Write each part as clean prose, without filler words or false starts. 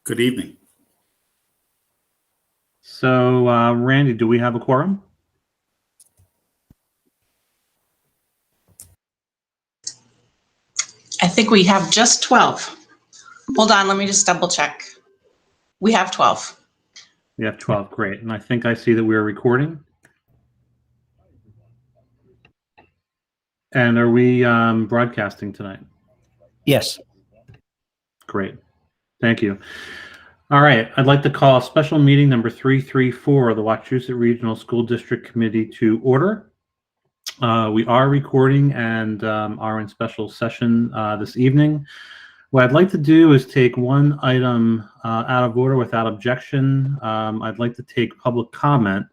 Good evening. So, Randy, do we have a quorum? I think we have just 12. Hold on, let me just double check. We have 12. We have 12, great. And I think I see that we're recording. And are we broadcasting tonight? Yes. Great, thank you. All right, I'd like to call special meeting number 334 of the Wachusett Regional School District Committee to order. We are recording and are in special session this evening. What I'd like to do is take one item out of order without objection. I'd like to take public comment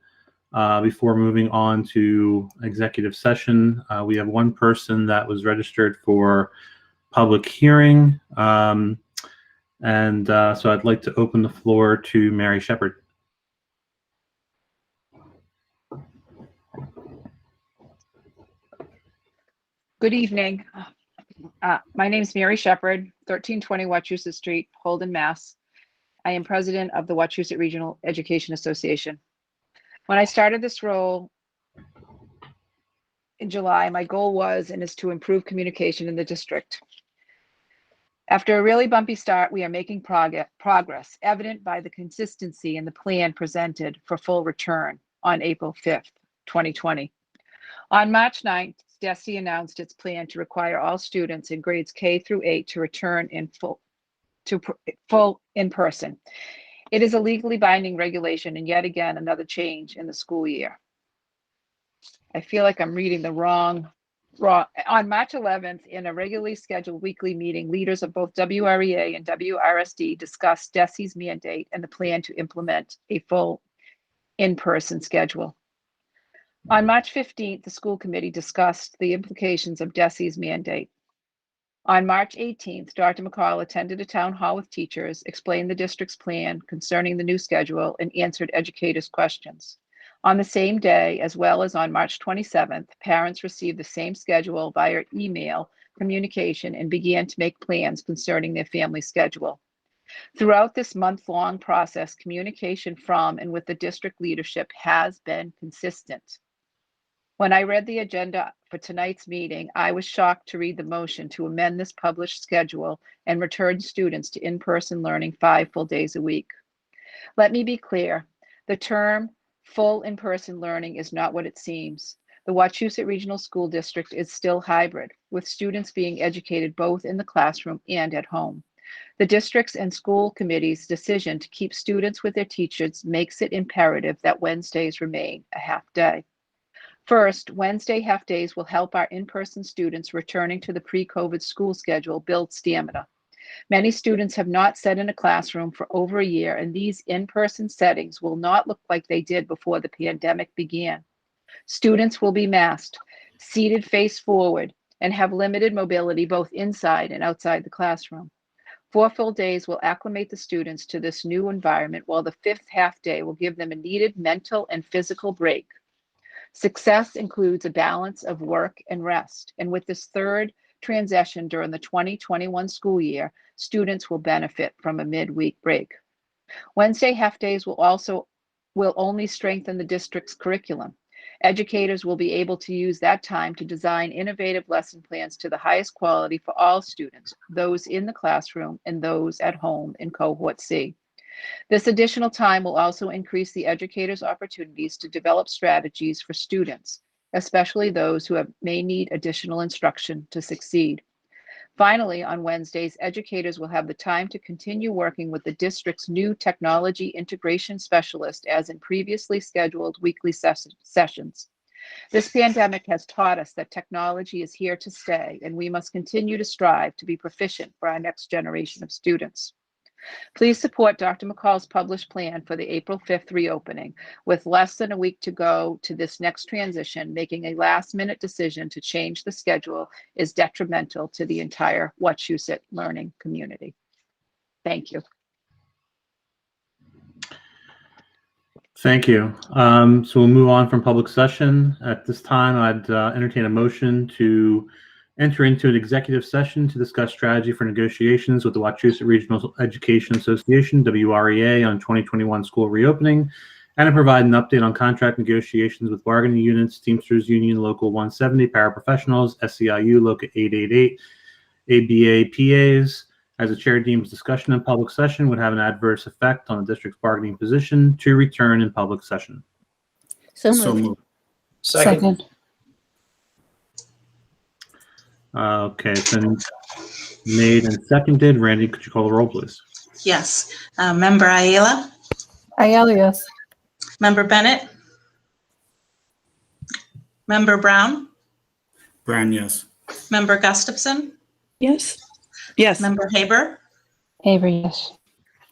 before moving on to executive session. We have one person that was registered for public hearing. So I'd like to open the floor to Mary Shepard. Good evening. My name is Mary Shepard, 1320 Wachusett Street, Holden, Mass. I am president of the Wachusett Regional Education Association. When I started this role in July, my goal was and is to improve communication in the district. After a really bumpy start, we are making progress, evident by the consistency in the plan presented for full return on April 5th, 2020. On March 9th, DESE announced its plan to require all students in grades K through 8 to return in full in person. It is a legally binding regulation and yet again another change in the school year. I feel like I'm reading the wrong. On March 11th, in a regularly scheduled weekly meeting, leaders of both WREA and WRSD discussed DESE's mandate and the plan to implement a full in-person schedule. On March 15th, the school committee discussed the implications of DESE's mandate. On March 18th, Dr. McCall attended a town hall with teachers, explained the district's plan concerning the new schedule, and answered educators' questions. On the same day, as well as on March 27th, parents received the same schedule via email communication and began to make plans concerning their family schedule. Throughout this month-long process, communication from and with the district leadership has been consistent. When I read the agenda for tonight's meeting, I was shocked to read the motion to amend this published schedule and return students to in-person learning 5 full days a week. Let me be clear, the term full in-person learning is not what it seems. The Wachusett Regional School District is still hybrid, with students being educated both in the classroom and at home. The district's and school committee's decision to keep students with their teachers makes it imperative that Wednesdays remain a half day. First, Wednesday half days will help our in-person students returning to the pre-COVID school schedule build stamina. Many students have not sat in a classroom for over a year, and these in-person settings will not look like they did before the pandemic began. Students will be masked, seated face forward, and have limited mobility both inside and outside the classroom. 4 full days will acclimate the students to this new environment, while the 5th half day will give them a needed mental and physical break. Success includes a balance of work and rest, and with this third transition during the 2021 school year, students will benefit from a midweek break. Wednesday half days will only strengthen the district's curriculum. Educators will be able to use that time to design innovative lesson plans to the highest quality for all students, those in the classroom and those at home in cohort C. This additional time will also increase the educators' opportunities to develop strategies for students, especially those who may need additional instruction to succeed. Finally, on Wednesdays, educators will have the time to continue working with the district's new technology integration specialist as in previously scheduled weekly sessions. This pandemic has taught us that technology is here to stay, and we must continue to strive to be proficient for our next generation of students. Please support Dr. McCall's published plan for the April 5th reopening. With less than a week to go to this next transition, making a last-minute decision to change the schedule is detrimental to the entire Wachusett learning community. Thank you. Thank you. So we'll move on from public session. At this time, I'd entertain a motion to enter into an executive session to discuss strategy for negotiations with the Wachusett Regional Education Association, WREA, on 2021 school reopening, and to provide an update on contract negotiations with bargaining units, Teamsters Union Local 170, Paraprofessionals, SEIU Local 888, ABA PAs. As the chair deems discussion in public session would have an adverse effect on the district's bargaining position, to return in public session. So So moved. moved. Second. Okay, it's been made and seconded. Randy, could you call the roll, please? Yes. Member Ayala, Ayala, yes. Member Bennett, Member Brown, Brown, yes. Member Gustafson, Yes. Yes. Member Haber, Haver, yes.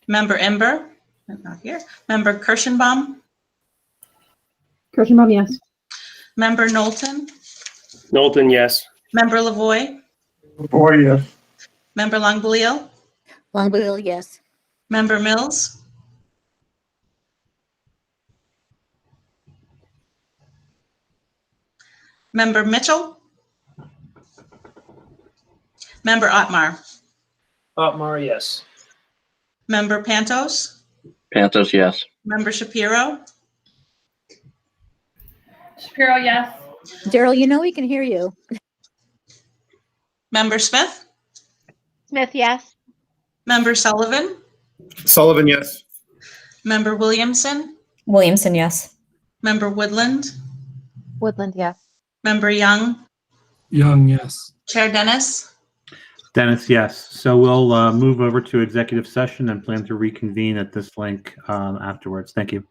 Member Ember, not here, Member Kirschenbaum, Kirschenbaum, yes. Member Knowlton, Knowlton, yes. Member Lavoy, Four, yes. Member Longbeliel, Longbeliel, yes. Member Mills, Member Mitchell, Member Otmar, Otmar, yes. Member Pantos, Pantos, yes. Member Shapiro, Shapiro, yes. Daryl, you know we can hear you. Member Smith, Smith, yes. Member Sullivan, Sullivan, yes. Member Williamson, Williamson, yes. Member Woodland, Woodland, yes. Member Young, Young, yes. Chair Dennis. Dennis, yes. So we'll move over to executive session and plan to reconvene at this link afterwards. Thank you.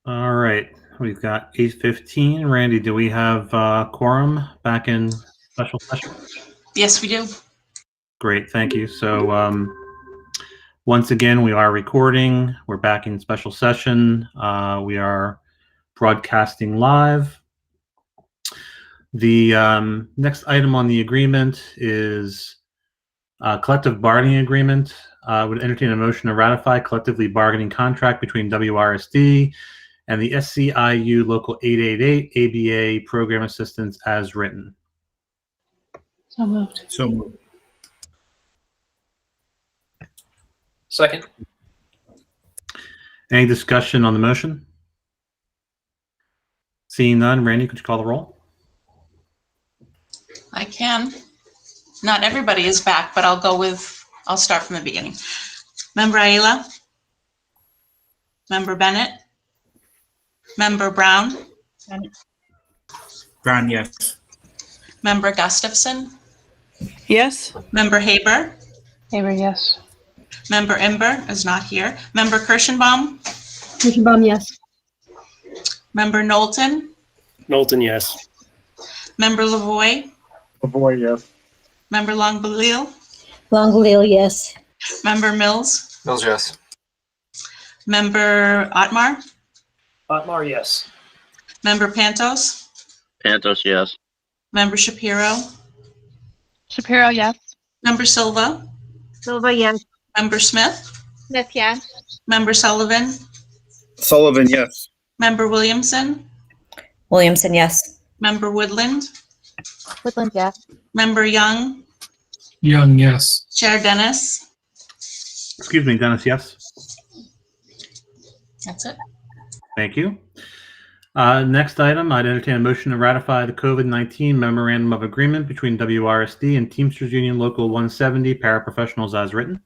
All right, we've got 8:15. Randy, do we have quorum back in special session? Yes, we do. Great, thank you. So once again, we are recording. We're back in special session. We are broadcasting live. The next item on the agreement is collective bargaining agreement. I would entertain a motion to ratify collectively bargaining contract between WRSD and the SCIU Local 888 ABA Program Assistance as written. So moved. So moved. Second. Any discussion on the motion? Seeing none, Randy, could you call the roll? I can. Not everybody is back, but I'll start from the beginning. Member Ayala? Member Bennett? Member Brown? Brown, yes. Member Gustafson? Yes. Member Haber? Haber, yes. Member Imber is not here. Member Kirschenbaum? Kirschenbaum, yes. Member Knowlton? Knowlton, yes. Member Lavoy? Lavoy, yes. Member Longbeliel? Longley, yes. Member Mills? Mills, yes. Member Otmar? Otmar, yes. Member Pantos? Pantos, yes. Member Shapiro? Shapiro, yes. Member Silva? Silva, yes. Member Smith? Smith, yes. Member Sullivan? Sullivan, yes. Member Williamson? Williamson, yes. Member Woodland? Woodland, yes. Member Young? Young, yes. Chair Dennis? Excuse me, Dennis, yes. That's it. Thank you. Next item, I'd entertain a motion to ratify the COVID-19 Memorandum of Agreement between WRSD and Teamsters Union Local 170 Paraprofessionals as written.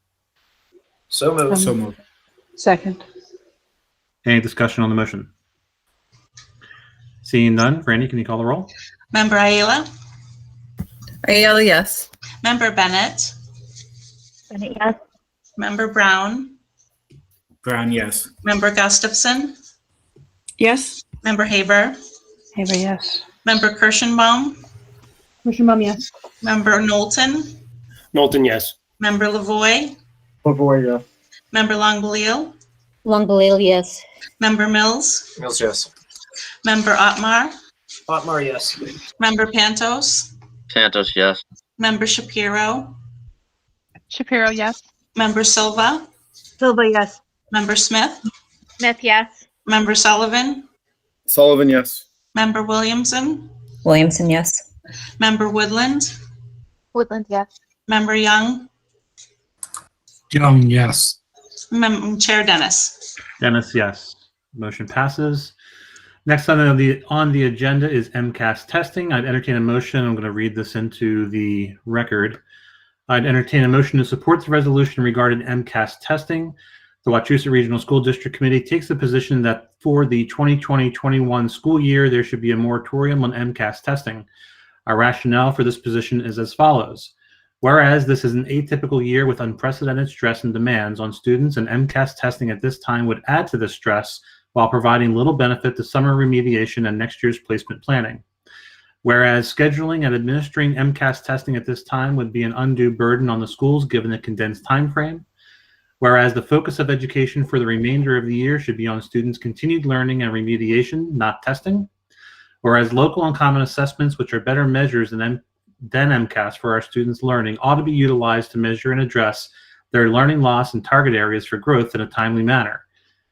So moved. So moved. Second. Any discussion on the motion? Seeing none, Randy, can you call the roll? Member Ayala? Ayala, yes. Member Bennett? Bennett, yes. Member Brown? Brown, yes. Member Gustafson? Yes. Member Haber? Haber, yes. Member Kirschenbaum? Kirschenbaum, yes. Member Knowlton? Knowlton, yes. Member Lavoy? Lavoy, yes. Member Longbeliel? Longley, yes. Member Mills? Mills, yes. Member Otmar? Otmar, yes. Member Pantos? Pantos, yes. Member Shapiro? Shapiro, yes. Member Silva? Silva, yes. Member Smith? Smith, yes. Member Sullivan? Sullivan, yes. Member Williamson? Williamson, yes. Member Woodland? Woodland, yes. Member Young? Young, yes. Chair Dennis? Dennis, yes. Motion passes. Next on the agenda is Mcas Testing. I'd entertain a motion. I'm going to read this into the record. I'd entertain a motion to support the resolution regarding Mcas Testing. The Wachusett Regional School District Committee takes the position that for the 2020-21 school year, there should be a moratorium on Mcas testing. Our rationale for this position is as follows. Whereas this is an atypical year with unprecedented stress and demands on students, and Mcas testing at this time would add to the stress while providing little benefit to summer remediation and next year's placement planning. Whereas scheduling and administering Mcas testing at this time would be an undue burden on the schools given the condensed time frame. Whereas the focus of education for the remainder of the year should be on students' continued learning and remediation, not testing. Whereas local and common assessments, which are better measures than MCAS for our students' learning, ought to be utilized to measure and address their learning loss and target areas for growth in a timely manner.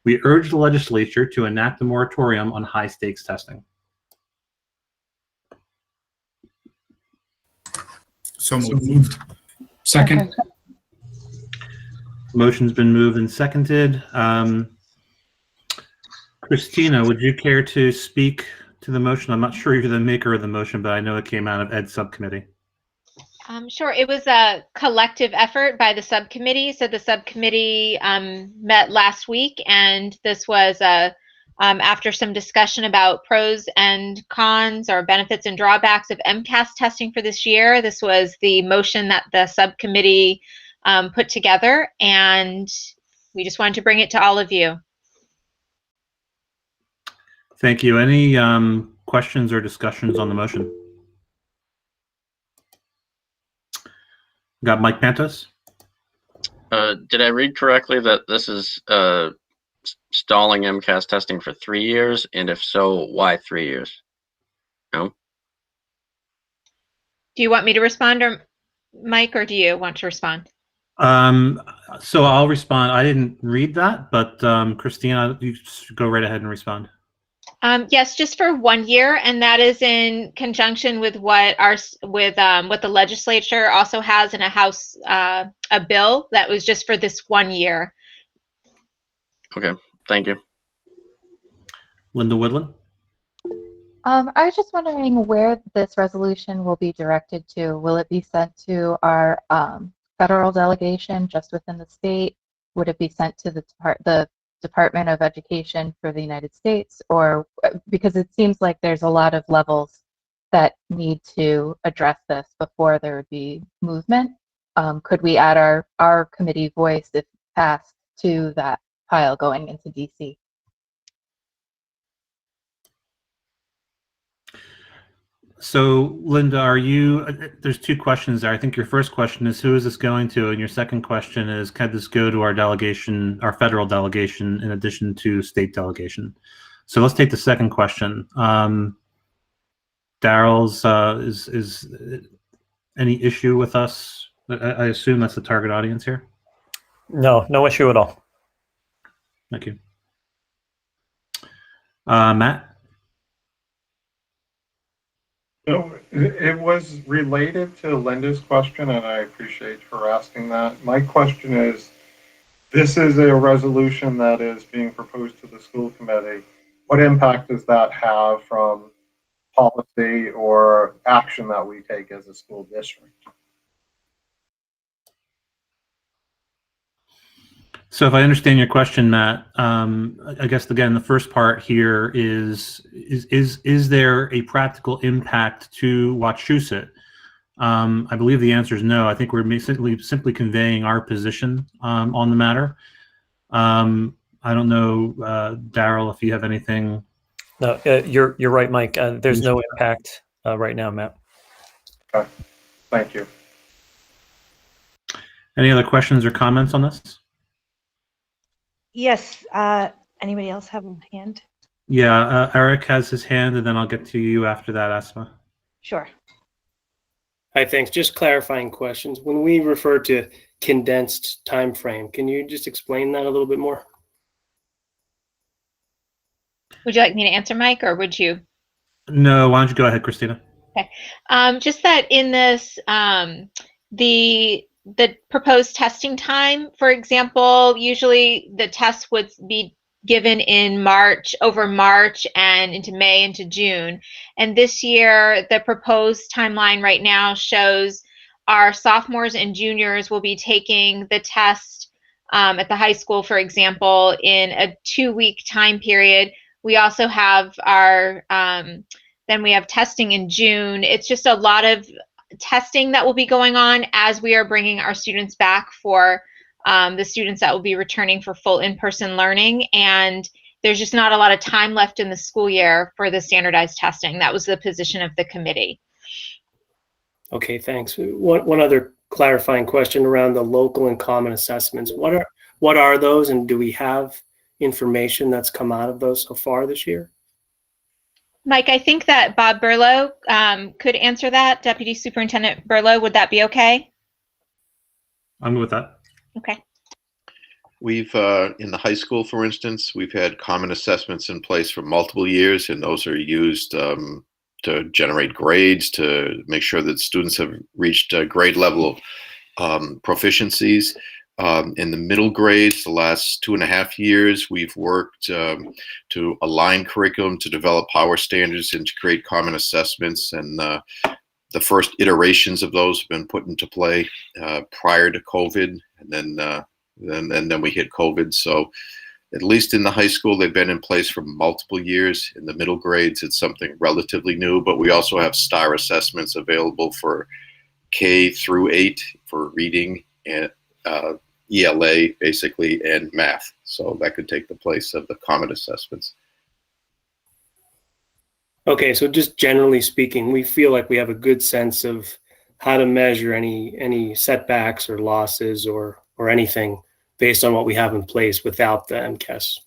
We urge the legislature to enact a moratorium on high-stakes testing. So So moved. moved. Second. Motion's been moved and seconded. Christina, would you care to speak to the motion? I'm not sure if you're the maker of the motion, but I know it came out of Ed's subcommittee. Sure. It was a collective effort by the subcommittee. So the subcommittee met last week, and this was after some discussion about pros and cons or benefits and drawbacks of MCAS testing for this year. This was the motion that the subcommittee put together, and we just wanted to bring it to all of you. Thank you. Any questions or discussions on the motion? Got Mike Pantos? Did I read correctly that this is stalling Mcas testing for 3 years? And if so, why 3 years? No? Do you want me to respond, or Mike, or do you want to respond? So I'll respond. I didn't read that, but Christina, you go right ahead and respond. Yes, just for 1 year, and that is in conjunction with what what the legislature also has in a House a bill that was just for this 1 year. Okay, thank you. Linda Woodland? I was just wondering where this resolution will be directed to. Will it be sent to our federal delegation just within the state? Would it be sent to the Department of Education for the United States? Or because it seems like there's a lot of levels that need to address this before there would be movement. Could we add our committee voice, if passed, to that pile going into DC? So, Linda, are you, there's two questions there. I think your first question is, who is this going to? And your second question is, can this go to our delegation, our federal delegation, in addition to state delegation? So let's take the second question. Daryl's, is any issue with us? I assume that's the target audience here. No, no issue at all. Thank you. Matt? So it was related to Linda's question, and I appreciate her asking that. My question is, this is a resolution that is being proposed to the school committee. What impact does that have from policy or action that we take as a school district? So if I understand your question, Matt, I guess again the first part here is there a practical impact to Wachusett? I believe the answer is no. I think we're simply conveying our position on the matter. I don't know, Daryl, if you have anything. No, you're right, Mike. There's no impact right now, Matt. Okay, thank you. Any other questions or comments on this? Yes. Anybody else have a hand? Yeah, Eric has his hand, and then I'll get to you after that, Asma. Sure. Hi, thanks. Just clarifying questions. When we refer to condensed time frame, can you just explain that a little bit more? Would you like me to answer, Mike, or would you? No, why don't you go ahead, Christina? Okay. Just that in this, the proposed testing time, for example, usually the tests would be given in March, over March and into May, into June. And this year, the proposed timeline right now shows our sophomores and juniors will be taking the test at the high school, for example, in a 2-week time period. We also have our, then we have testing in June. It's just a lot of testing that will be going on as we are bringing our students back for the students that will be returning for full in-person learning. And there's just not a lot of time left in the school year for the standardized testing. That was the position of the committee. Okay, thanks. One other clarifying question around the local and common assessments. What are those, and do we have information that's come out of those so far this year? Mike, I think that Bob Berlow could answer that. Deputy Superintendent Berlow, would that be okay? I'm good with that. Okay. We've, in the high school, for instance, we've had common assessments in place for multiple years, and those are used to generate grades, to make sure that students have reached a grade level of proficiencies. In the middle grades, the last 2.5 years, we've worked to align curriculum, to develop power standards, and to create common assessments. And the first iterations of those have been put into play prior to COVID, and then we hit COVID. So at least in the high school, they've been in place for multiple years. In the middle grades, it's something relatively new, but we also have STAR assessments available for K through 8 for reading and ELA, basically, and math. So that could take the place of the common assessments. Okay, so just generally speaking, we feel like we have a good sense of how to measure any setbacks or losses or anything based on what we have in place without the MCAS.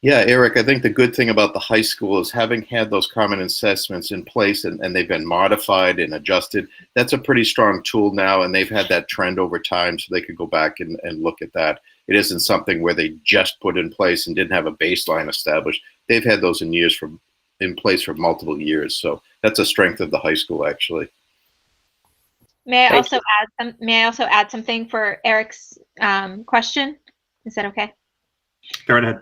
Yeah, Eric, I think the good thing about the high school is having had those common assessments in place and they've been modified and adjusted. That's a pretty strong tool now, and they've had that trend over time, so they could go back and look at that. It isn't something where they just put in place and didn't have a baseline established. They've had those in place for multiple years, so that's a strength of the high school, actually. May I also add something for Eric's question? Is that okay? Go right ahead.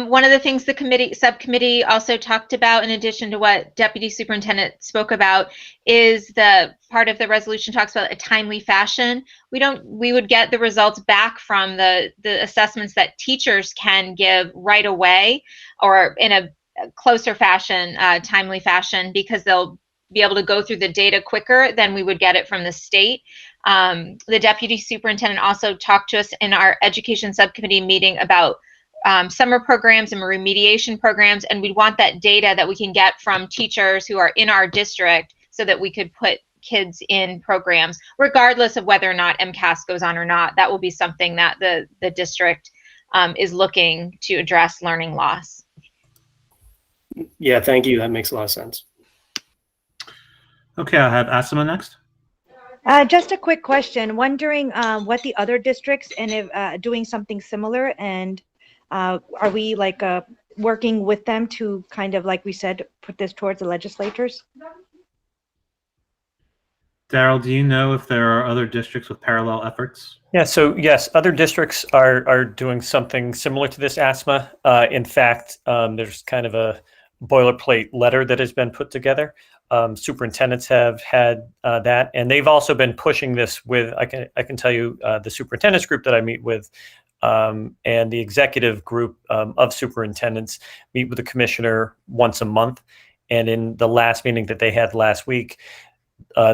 One of the things the subcommittee also talked about, in addition to what Deputy Superintendent spoke about, is the part of the resolution talks about a timely fashion. We would get the results back from the assessments that teachers can give right away, or in a closer fashion, timely fashion, because they'll be able to go through the data quicker than we would get it from the state. The Deputy Superintendent also talked to us in our Education Subcommittee meeting about summer programs and remediation programs, and we'd want that data that we can get from teachers who are in our district so that we could put kids in programs, regardless of whether or not MCAS goes on or not. That will be something that the district is looking to address learning loss. Yeah, thank you. That makes a lot of sense. Okay, I'll have Asima next. Just a quick question. Wondering what the other districts and if doing something similar, and are we like working with them to kind of, like we said, put this towards the legislators? Daryl, do you know if there are other districts with parallel efforts? Yeah, so yes, other districts are doing something similar to this, ASMA. In fact, there's kind of a boilerplate letter that has been put together. Superintendents have had that, and they've also been pushing this with, I can tell you, the superintendents group that I meet with, and the executive group of superintendents meet with the commissioner once a month. And in the last meeting that they had last week,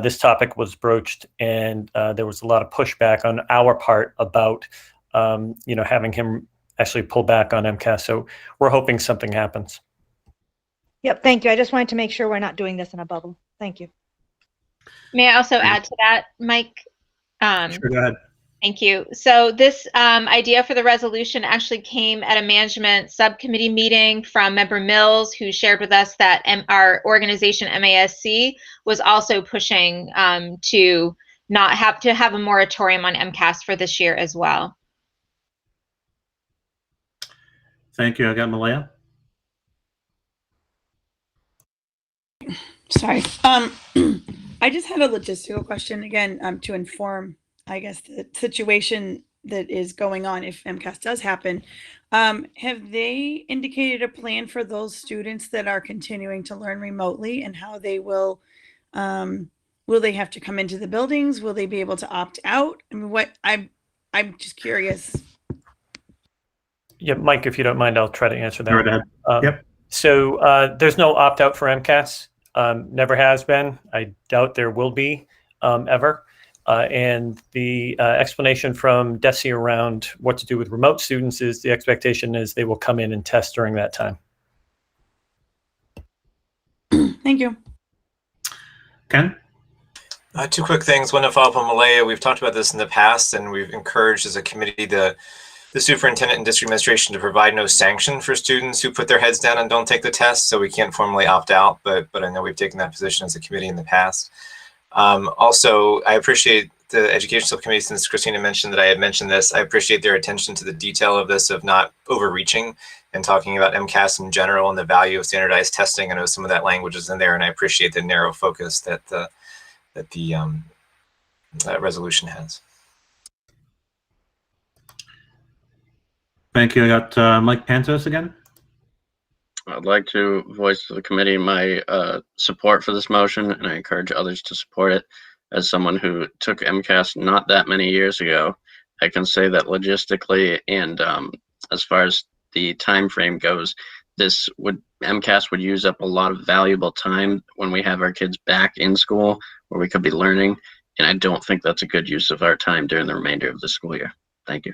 this topic was broached, and there was a lot of pushback on our part about, having him actually pull back on MCAS. So we're hoping something happens. Yep, thank you. I just wanted to make sure we're not doing this in a bubble. Thank you. May I also add to that, Mike? Sure, go ahead. Thank you. So this idea for the resolution actually came at a management subcommittee meeting from Member Mills, who shared with us that our organization, MASC, was also pushing to not have to have a moratorium on MCAS for this year as well. Thank you. I got Malaya. Sorry. I just had a logistical question again to inform, I guess, the situation that is going on if MCAS does happen. Have they indicated a plan for those students that are continuing to learn remotely, and how they will they have to come into the buildings? Will they be able to opt out? I mean, I'm just curious. Yeah, Mike, if you don't mind, I'll try to answer that. Go ahead. Yep. So there's no opt-out for MCAS. Never has been. I doubt there will be ever. And the explanation from DESE around what to do with remote students is the expectation is they will come in and test during that time. Thank you. Ken? Two quick things. One to follow up on Malaya. We've talked about this in the past, and we've encouraged as a committee the superintendent and district administration to provide no sanction for students who put their heads down and don't take the test. So we can't formally opt out, but I know we've taken that position as a committee in the past. Also, I appreciate the education subcommittee, since Christina mentioned that I had mentioned this, I appreciate their attention to the detail of this, of not overreaching and talking about MCAS in general and the value of standardized testing. I know some of that language is in there, and I appreciate the narrow focus that the resolution has. Thank you. I got Mike Pantos again. I'd like to voice to the committee my support for this motion, and I encourage others to support it. As someone who took MCAS not that many years ago, I can say that logistically and as far as the time frame goes, MCAS would use up a lot of valuable time when we have our kids back in school where we could be learning, and I don't think that's a good use of our time during the remainder of the school year. Thank you.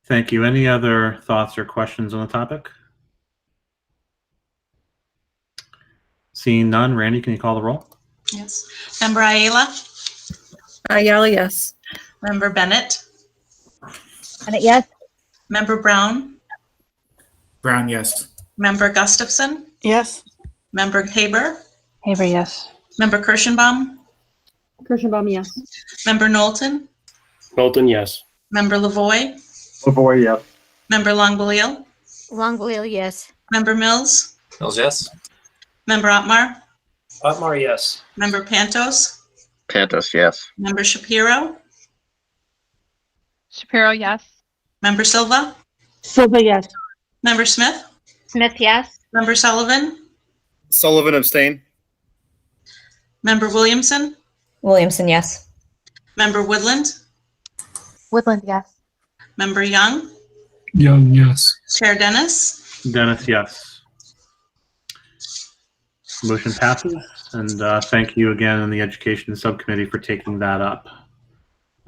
Thank you. Any other thoughts or questions on the topic? Seeing none, Randy, can you call the roll? Yes. Member Ayala? Ayala, yes. Member Bennett? Bennett, yes. Member Brown? Brown, yes. Member Gustafson? Yes. Member Haber? Haber, yes. Member Kirschenbaum? Kirschenbaum, yes. Member Knowlton? Knowlton, yes. Member Lavoy? Lavoy, yes. Member Longbeliel? Longbeliel, yes. Member Mills? Mills, yes. Member Otmar? Otmar, yes. Member Pantos? Pantos, yes. Member Shapiro? Shapiro, yes. Member Silva? Silva, yes. Member Smith? Smith, yes. Member Sullivan? Sullivan, abstain. Member Williamson? Williamson, yes. Member Woodland? Woodland, yes. Member Young? Young, yes. Chair Dennis? Dennis, yes. Motion passes, and thank you again in the Education Subcommittee for taking that up.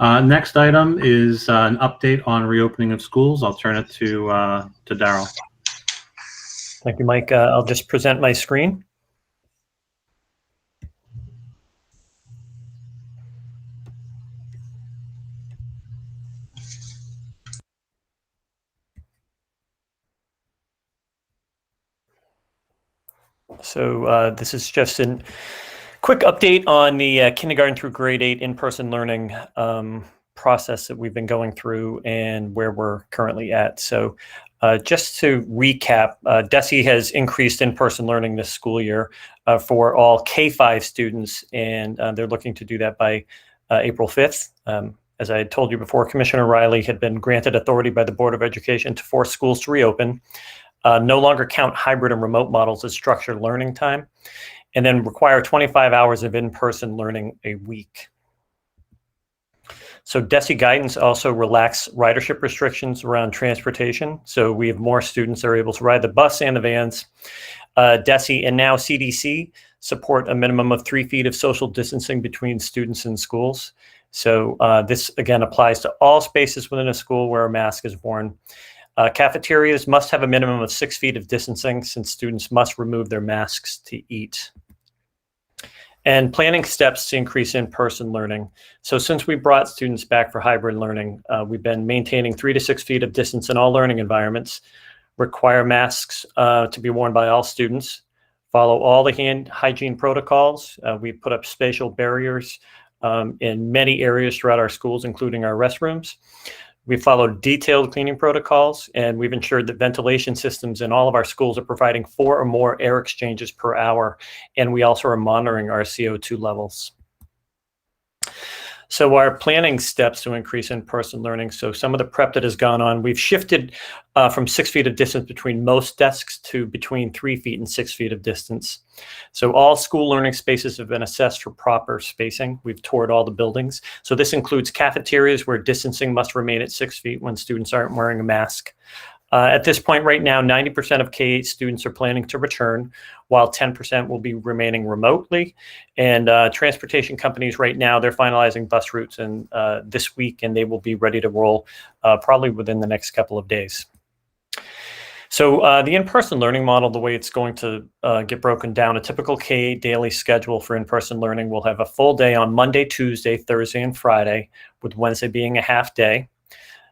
Next item is an update on reopening of schools. I'll turn it to Daryl. Thank you, Mike. I'll just present my screen. So this is just a quick update on the kindergarten through grade 8 in-person learning process that we've been going through and where we're currently at. So just to recap, DESE has increased in-person learning this school year for all K-5 students, and they're looking to do that by April 5th. As I had told you before, Commissioner Riley had been granted authority by the Board of Education to force schools to reopen, no longer count hybrid and remote models as structured learning time, and then require 25 hours of in-person learning a week. So DESE guidance also relaxed ridership restrictions around transportation. So we have more students that are able to ride the bus and the vans. DESE and now CDC support a minimum of 3 feet of social distancing between students and schools. So this again applies to all spaces within a school where a mask is worn. Cafeterias must have a minimum of 6 feet of distancing since students must remove their masks to eat. And planning steps to increase in-person learning. So since we brought students back for hybrid learning, we've been maintaining 3 to 6 feet of distance in all learning environments, require masks to be worn by all students, follow all the hand hygiene protocols. We've put up spatial barriers in many areas throughout our schools, including our restrooms. We followed detailed cleaning protocols, and we've ensured that ventilation systems in all of our schools are providing 4 or more air exchanges per hour, and we also are monitoring our CO2 levels. So our planning steps to increase in-person learning. So some of the prep that has gone on, we've shifted from 6 feet of distance between most desks to between 3 feet and 6 feet of distance. So all school learning spaces have been assessed for proper spacing. We've toured all the buildings. So this includes cafeterias where distancing must remain at 6 feet when students aren't wearing a mask. At this point right now, 90% of K-8 students are planning to return, while 10% will be remaining remotely. And transportation companies right now, they're finalizing bus routes and this week, and they will be ready to roll probably within the next couple of days. So the in-person learning model, the way it's going to get broken down, a typical K-8 daily schedule for in-person learning will have a full day on Monday, Tuesday, Thursday, and Friday, with Wednesday being a half day.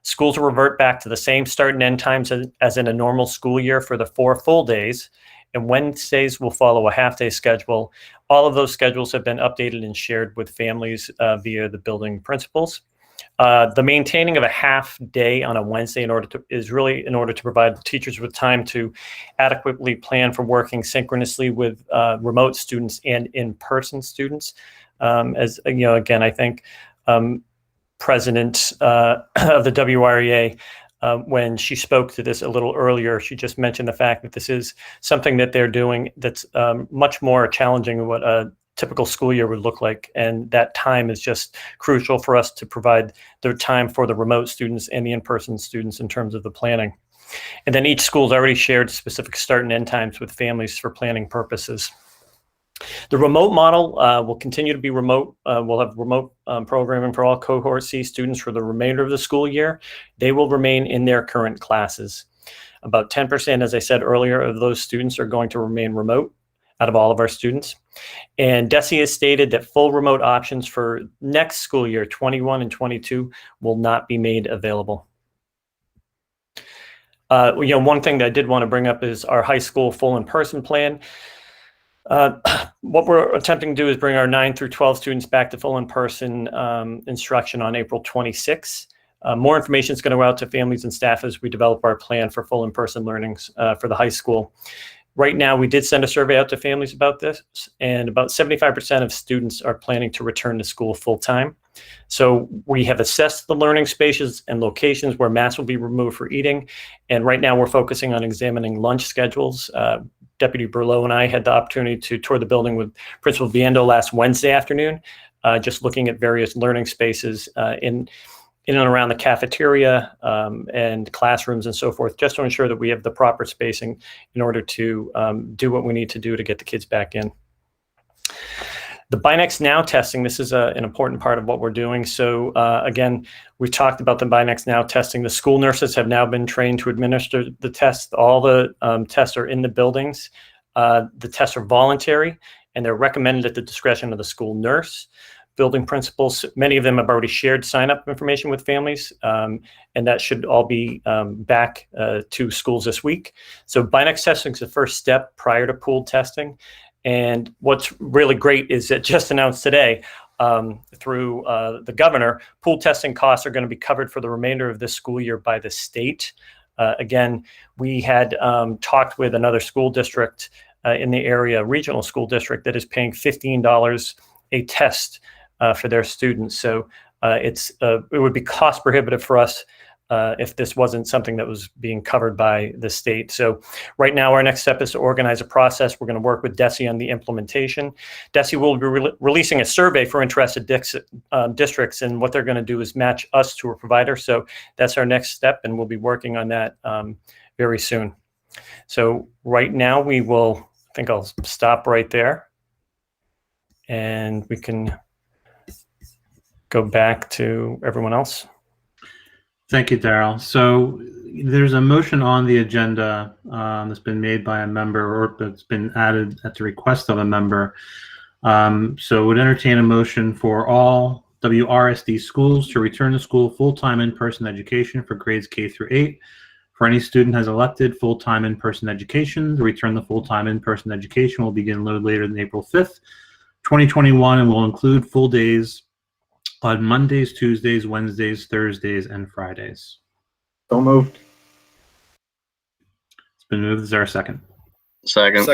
Schools will revert back to the same start and end times as in a normal school year for the 4 full days, and Wednesdays will follow a half-day schedule. All of those schedules have been updated and shared with families via the building principals. The maintaining of a half day on a Wednesday is really in order to provide teachers with time to adequately plan for working synchronously with remote students and in-person students. As you know, again, I think President of the WREA, when she spoke to this a little earlier, she just mentioned the fact that this is something that they're doing that's much more challenging than what a typical school year would look like. And that time is just crucial for us to provide the time for the remote students and the in-person students in terms of the planning. And then each school's already shared specific start and end times with families for planning purposes. The remote model will continue to be remote. We'll have remote programming for all Cohort C students for the remainder of the school year. They will remain in their current classes. About 10%, as I said earlier, of those students are going to remain remote. out of all of our students. And DESE has stated that full remote options for next school year, 21 and 22, will not be made available. One thing that I did want to bring up is our high school full in-person plan. What we're attempting to do is bring our 9 through 12 students back to full in-person instruction on April 26th. More information is going to go out to families and staff as we develop our plan for full in-person learnings for the high school. Right now, we did send a survey out to families about this, and about 75% of students are planning to return to school full-time. So we have assessed the learning spaces and locations where masks will be removed for eating, and right now we're focusing on examining lunch schedules. Deputy Berlow and I had the opportunity to tour the building with Principal Viendo last Wednesday afternoon, just looking at various learning spaces in and around the cafeteria and classrooms and so forth, just to ensure that we have the proper spacing in order to do what we need to do to get the kids back in. The Binax Now testing, this is an important part of what we're doing. So again, we talked about the Binax Now testing. The school nurses have now been trained to administer the test. All the tests are in the buildings. The tests are voluntary, and they're recommended at the discretion of the school nurse. Building principals, many of them have already shared sign-up information with families, and that should all be back to schools this week. So Binax testing is the first step prior to pooled testing. And what's really great is that just announced today through the governor, pooled testing costs are going to be covered for the remainder of this school year by the state. Again, we had talked with another school district in the area, regional school district, that is paying $15 a test for their students. So it would be cost prohibitive for us if this wasn't something that was being covered by the state. So right now, our next step is to organize a process. We're going to work with DESE on the implementation. DESE will be releasing a survey for interested districts, and what they're going to do is match us to a provider. So that's our next step, and we'll be working on that very soon. So right now, I think I'll stop right there, and we can go back to everyone else. Thank you, Daryl. So there's a motion on the agenda that's been made by a member, or that's been added at the request of a member. So would entertain a motion for all WRSD schools to return to school full-time in-person education for grades K through 8. For any student has elected full-time in-person education, the return to full-time in-person education will begin no later than April 5th, 2021, and will include full days on Mondays, Tuesdays, Wednesdays, Thursdays, and Fridays. So moved. It's been moved. Is there a second? Second.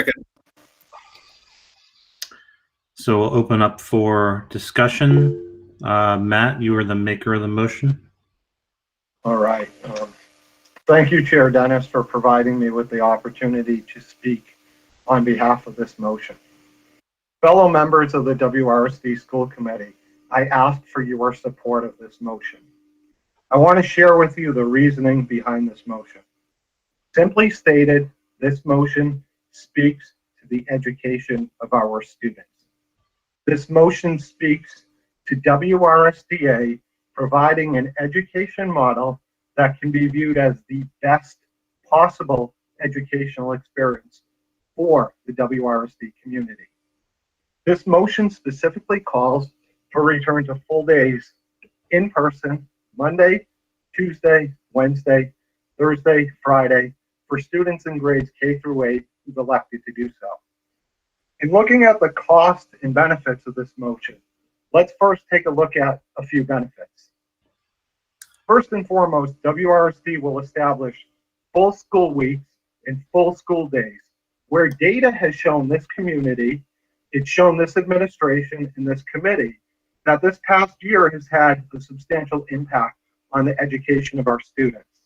So we'll open up for discussion. Matt, you are the maker of the motion. All right. Thank you, Chair Dennis, for providing me with the opportunity to speak on behalf of this motion. Fellow members of the WRSD School Committee, I ask for your support of this motion. I want to share with you the reasoning behind this motion. Simply stated, this motion speaks to the education of our students. This motion speaks to WRSDA providing an education model that can be viewed as the best possible educational experience for the WRSD community. This motion specifically calls for return to full days in person, Monday, Tuesday, Wednesday, Thursday, Friday, for students in grades K through 8 who've elected to do so. In looking at the cost and benefits of this motion, let's first take a look at a few benefits. First and foremost, WRSD will establish full school weeks and full school days, where data has shown this community, it's shown this administration and this committee, that this past year has had a substantial impact on the education of our students,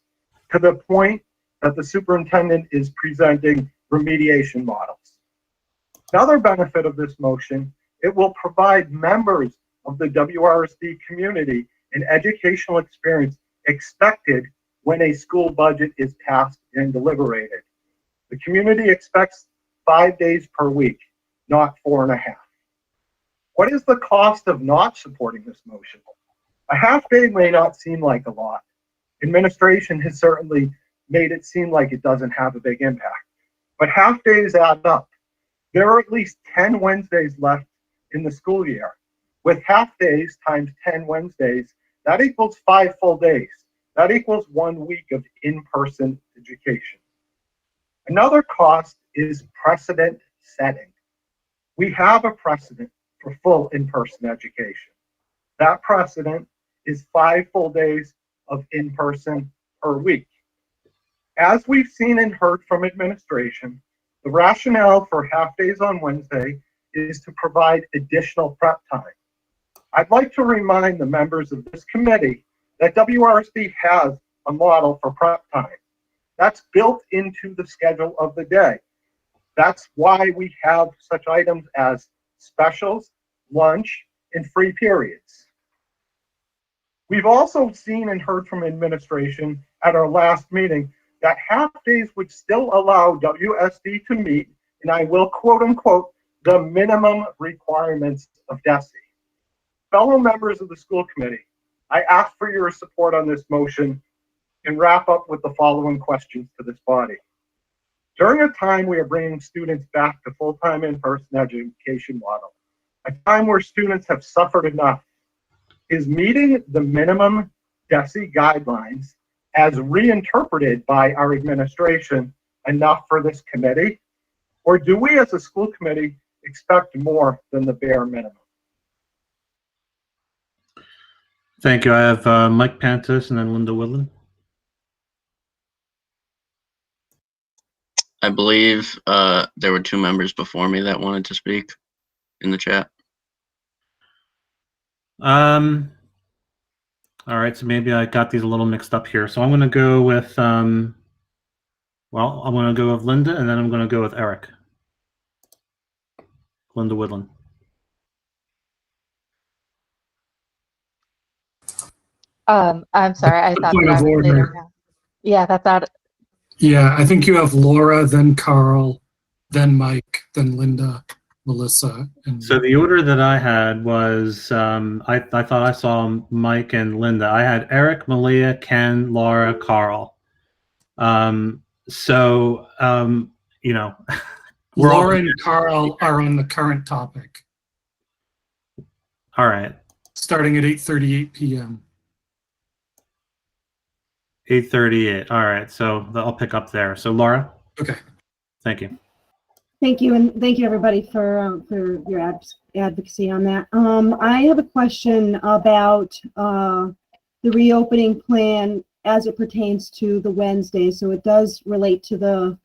to the point that the superintendent is presenting remediation models. Another benefit of this motion, it will provide members of the WRSD community an educational experience expected when a school budget is passed and deliberated. The community expects 5 days per week, not 4.5. What is the cost of not supporting this motion? A half day may not seem like a lot. Administration has certainly made it seem like it doesn't have a big impact, but half days add up. There are at least 10 Wednesdays left in the school year. With half days times 10 Wednesdays, that equals 5 full days. That equals 1 week of in-person education. Another cost is precedent setting. We have a precedent for full in-person education. That precedent is 5 full days of in-person per week. As we've seen and heard from administration, the rationale for half days on Wednesday is to provide additional prep time. I'd like to remind the members of this committee that WRSD has a model for prep time. That's built into the schedule of the day. That's why we have such items as specials, lunch, and free periods. We've also seen and heard from administration at our last meeting that half days would still allow WSD to meet, and I will quote unquote, the minimum requirements of DESE. Fellow members of the school committee, I ask for your support on this motion and wrap up with the following questions to this body. During a time we are bringing students back to full-time in-person education model, a time where students have suffered enough, is meeting the minimum DESE guidelines as reinterpreted by our administration enough for this committee? Or do we as a school committee expect more than the bare minimum? Thank you. I have Mike Pantis and then Linda Woodland. I believe there were 2 members before me that wanted to speak in the chat. All right, so maybe I got these a little mixed up here. So I'm going to go with, I'm going to go with Linda, and then I'm going to go with Eric. Linda Woodland. I'm sorry, I thought Point that I of was order. later now. Yeah, that's out. Yeah, I think you have Laura, then Carl, then Mike, then Linda, Melissa, and So the order that I had was, I thought I saw Mike and Linda. I had Eric, Malia, Ken, Laura, Carl. You know, Laura and Carl are on the current topic, all right. starting at 8:38 p.m. 8:38. All right, so I'll pick up there. So Laura. Okay. Thank you. Thank you, and thank you everybody for your advocacy on that. I have a question about the reopening plan as it pertains to the Wednesday. So it does relate to the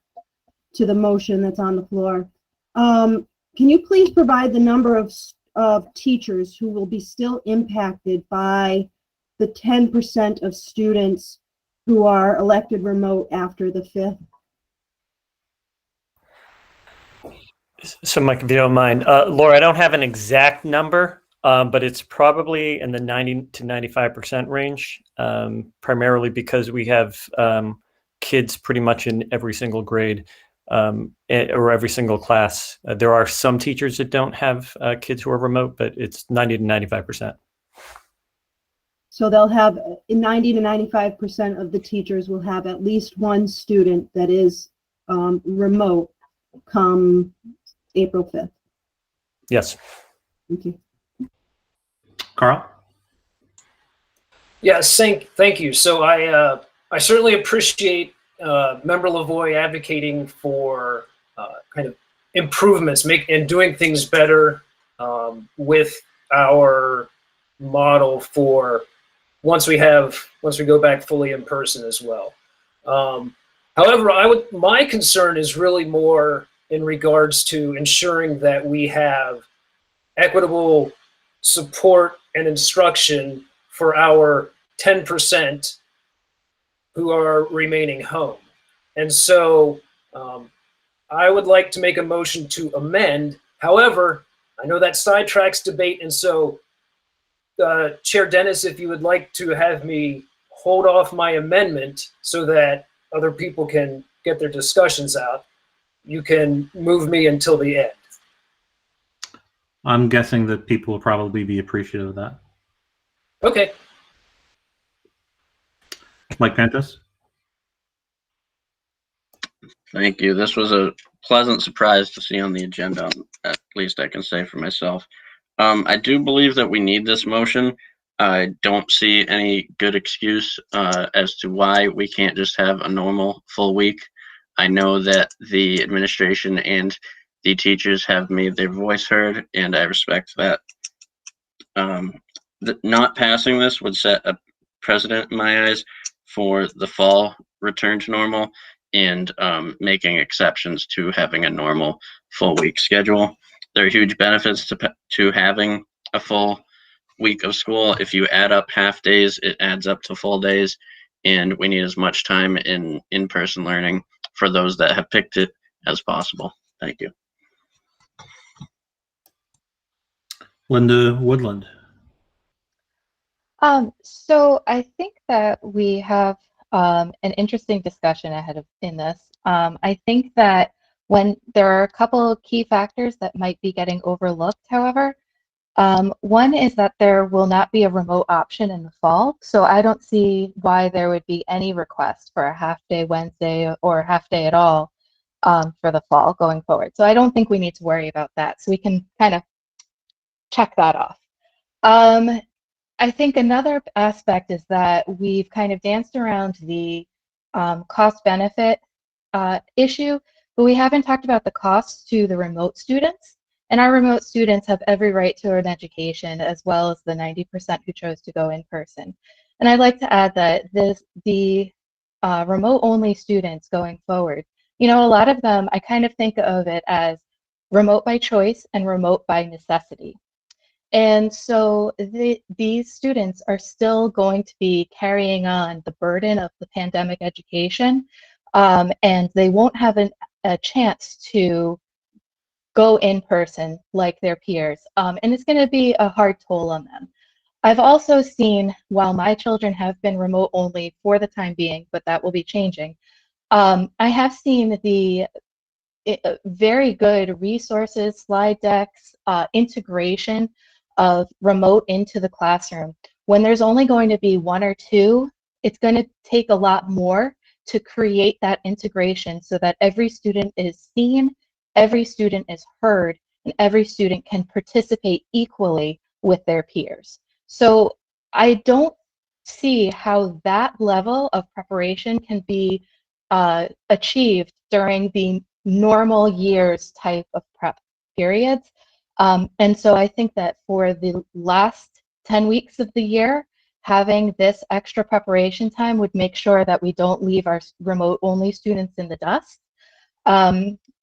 motion that's on the floor. Can you please provide the number of teachers who will be still impacted by the 10% of students who are elected remote after the 5th? So Mike, if you don't mind, Laura, I don't have an exact number, but it's probably in the 90 to 95% range, primarily because we have kids pretty much in every single grade or every single class. There are some teachers that don't have kids who are remote, but it's 90 to 95%. So they'll have 90 to 95% of the teachers will have at least one student that is remote come April 5th. Yes. Thank you. Carl? Yes, thank you. So I certainly appreciate Member Lavoie advocating for kind of improvements, and doing things better with our model for once we go back fully in person as well. However, my concern is really more in regards to ensuring that we have equitable support and instruction for our 10% who are remaining home. And so I would like to make a motion to amend. However, I know that sidetracks debate, and so Chair Dennis, if you would like to have me hold off my amendment so that other people can get their discussions out, you can move me until the end. I'm guessing that people will probably be appreciative of that. Okay. Mike Pantis? Thank you. This was a pleasant surprise to see on the agenda, at least I can say for myself. I do believe that we need this motion. I don't see any good excuse as to why we can't just have a normal full week. I know that the administration and the teachers have made their voice heard, and I respect that. Not passing this would set a precedent in my eyes for the fall return to normal, and making exceptions to having a normal full week schedule. There are huge benefits to having a full week of school. If you add up half days, it adds up to full days, and we need as much time in in-person learning for those that have picked it as possible. Thank you. Linda Woodland. So I think that we have an interesting discussion ahead in this. I think that when there are a couple of key factors that might be getting overlooked, however, one is that there will not be a remote option in the fall. So I don't see why there would be any request for a half-day Wednesday or a half-day at all for the fall going forward. So I don't think we need to worry about that. So we can kind of check that off. I think another aspect is that we've kind of danced around the cost-benefit issue, but we haven't talked about the costs to the remote students. And our remote students have every right to an education, as well as the 90% who chose to go in person. And I'd like to add that the remote-only students going forward, you know, a lot of them, I kind of think of it as remote by choice and remote by necessity. And so these students are still going to be carrying on the burden of the pandemic education, and they won't have a chance to go in person like their peers. And it's going to be a hard toll on them. I've also seen, while my children have been remote only for the time being, but that will be changing, I have seen the very good resources, slide decks, integration of remote into the classroom. When there's only going to be one or two, it's going to take a lot more to create that integration so that every student is seen, every student is heard, and every student can participate equally with their peers. So I don't see how that level of preparation can be achieved during the normal years type of prep periods. And so I think that for the last 10 weeks of the year, having this extra preparation time would make sure that we don't leave our remote-only students in the dust.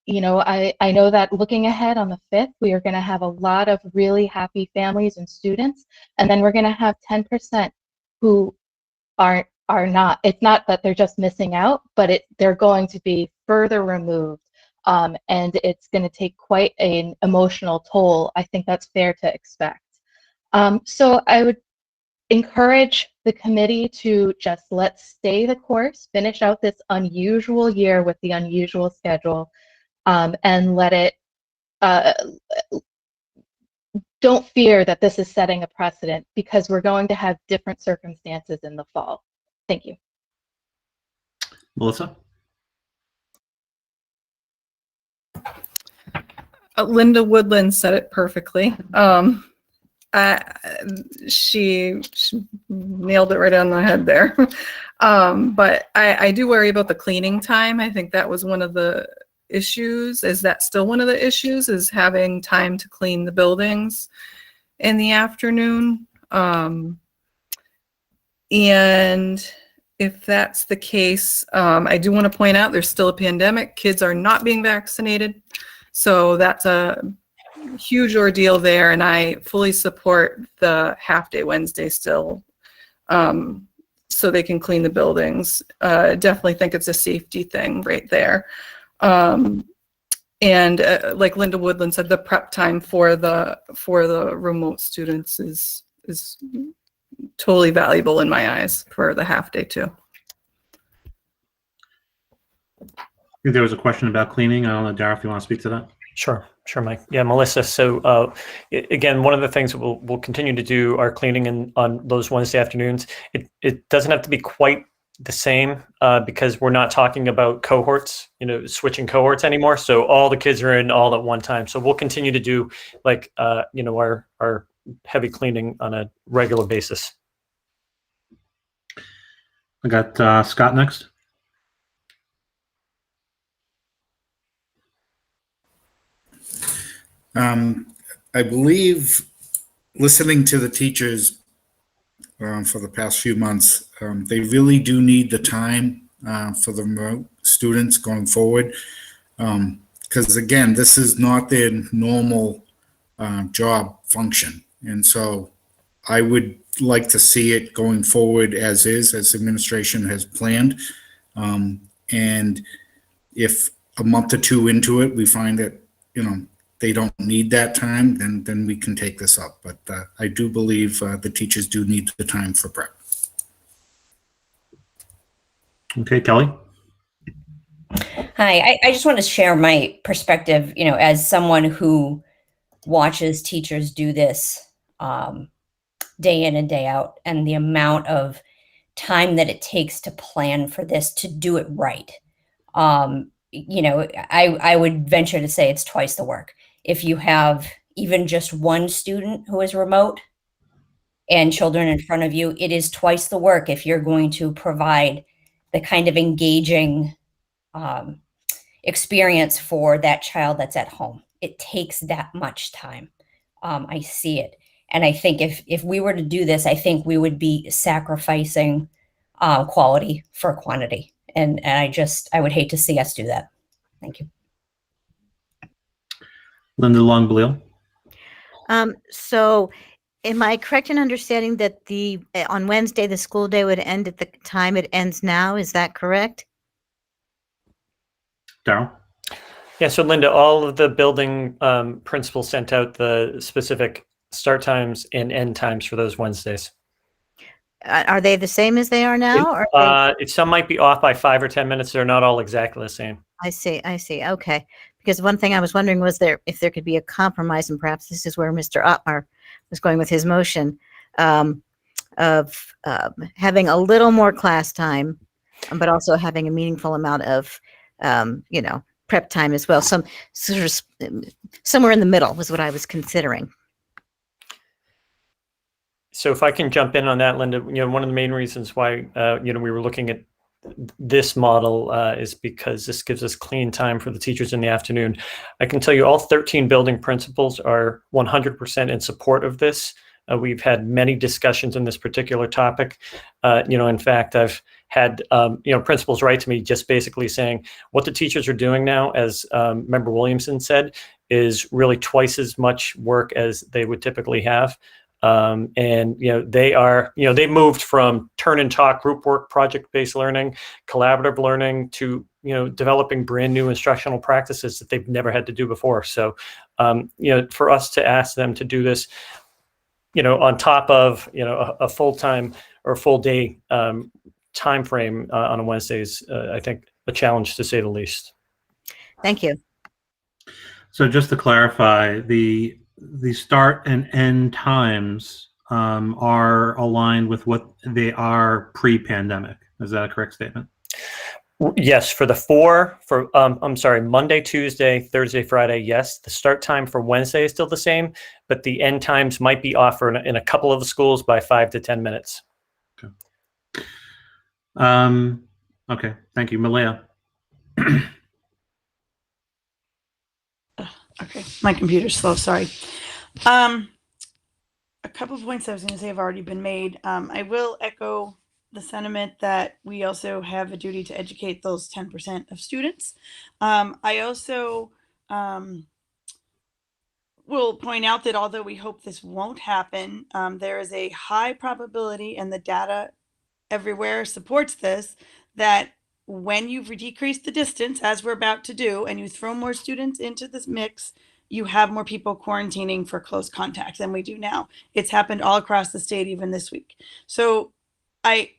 You know, I know that looking ahead on the 5th, we are going to have a lot of really happy families and students, and then we're going to have 10% who are not. It's not that they're just missing out, but they're going to be further removed. And it's going to take quite an emotional toll. I think that's fair to expect. So I would encourage the committee to just let's stay the course, finish out this unusual year with the unusual schedule, and let it, don't fear that this is setting a precedent, because we're going to have different circumstances in the fall. Thank you. Melissa? Linda Woodland said it perfectly. She nailed it right on the head there. But I do worry about the cleaning time. I think that was one of the issues. Is that still one of the issues, is having time to clean the buildings in the afternoon? And if that's the case, I do want to point out there's still a pandemic. Kids are not being vaccinated. So that's a huge ordeal there, and I fully support the half-day Wednesday still, so they can clean the buildings. Definitely think it's a safety thing right there. And like Linda Woodland said, the prep time for the remote students is totally valuable in my eyes for the half-day too. I think there was a question about cleaning. I don't know, Dara, if you want to speak to that. Sure, Mike. Yeah, Melissa. So again, one of the things that we'll continue to do our cleaning on those Wednesday afternoons. It doesn't have to be quite the same because we're not talking about cohorts, switching cohorts anymore. So all the kids are in all at one time. So we'll continue to do like, our heavy cleaning on a regular basis. I got Scott next. I believe listening to the teachers for the past few months, they really do need the time for the remote students going forward. Because again, this is not their normal job function. And so I would like to see it going forward as is, as administration has planned. And if a month or two into it, we find that, they don't need that time, then we can take this up. But I do believe the teachers do need the time for prep. Okay, Kelly. Hi, I just want to share my perspective, as someone who watches teachers do this day in and day out, and the amount of time that it takes to plan for this, to do it right. I would venture to say it's twice the work. If you have even just one student who is remote and children in front of you, it is twice the work if you're going to provide the kind of engaging experience for that child that's at home. It takes that much time. I see it. And I think if we were to do this, I think we would be sacrificing quality for quantity. And I would hate to see us do that. Thank you. Linda Long-Bleal. So am I correct in understanding that on Wednesday, the school day would end at the time it ends now? Is that correct? Darryl? Yeah, so Linda, all of the building principals sent out the specific start times and end times for those Wednesdays. Are they the same as they are now? Or Some might be off by 5 or 10 minutes. They're not all exactly the same. I see. Okay. Because one thing I was wondering was if there could be a compromise, and perhaps this is where Mr. Ottmar was going with his motion, of having a little more class time, but also having a meaningful amount of, prep time as well. Some sort of somewhere in the middle was what I was considering. So if I can jump in on that, Linda, one of the main reasons why, we were looking at this model is because this gives us clean time for the teachers in the afternoon. I can tell you all 13 building principals are 100% in support of this. We've had many discussions on this particular topic. In fact, I've had, principals write to me just basically saying what the teachers are doing now, as Member Williamson said, is really twice as much work as they would typically have. They moved from turn and talk, group work, project-based learning, collaborative learning to, developing brand new instructional practices that they've never had to do before. So, for us to ask them to do this, on top of, a full-time or full day time frame on a Wednesday is, I think, a challenge to say the least. Thank you. So just to clarify, the start and end times are aligned with what they are pre-pandemic. Is that a correct statement? Yes, for Monday, Tuesday, Thursday, Friday, yes. The start time for Wednesday is still the same, but the end times might be off in a couple of the schools by 5 to 10 minutes. Okay, thank you. Malaya. Okay, my computer's slow, sorry. A couple of points I was going to say have already been made. I will echo the sentiment that we also have a duty to educate those 10% of students. I also will point out that although we hope this won't happen, there is a high probability, and the data everywhere supports this, that when you've decreased the distance, as we're about to do, and you throw more students into this mix, you have more people quarantining for close contact than we do now. It's happened all across the state, even this week. So I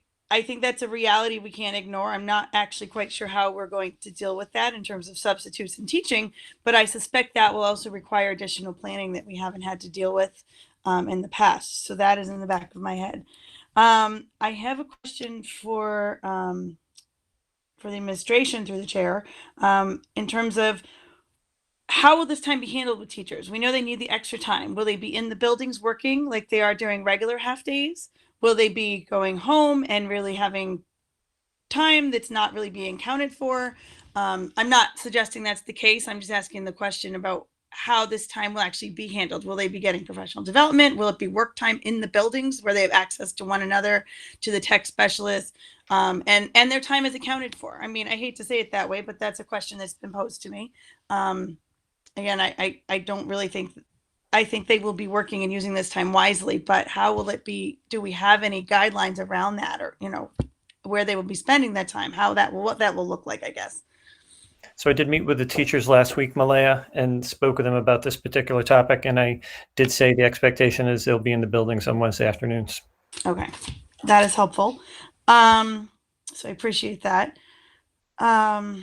think that's a reality we can't ignore. I'm not actually quite sure how we're going to deal with that in terms of substitutes and teaching, but I suspect that will also require additional planning that we haven't had to deal with in the past. So that is in the back of my head. I have a question for the administration through the chair, in terms of how will this time be handled with teachers? We know they need the extra time. Will they be in the buildings working like they are during regular half days? Will they be going home and really having time that's not really being counted for? I'm not suggesting that's the case. I'm just asking the question about how this time will actually be handled. Will they be getting professional development? Will it be work time in the buildings where they have access to one another, to the tech specialists, and their time is accounted for? I mean, I hate to say it that way, but that's a question that's been posed to me. Again, I don't really think, I think they will be working and using this time wisely, but how will it be? Do we have any guidelines around that, or, you know, where they will be spending that time, what that will look like, I guess? So I did meet with the teachers last week, Malaya, and spoke with them about this particular topic. And I did say the expectation is they'll be in the buildings on Wednesday afternoons. Okay, that is helpful. So I appreciate that. I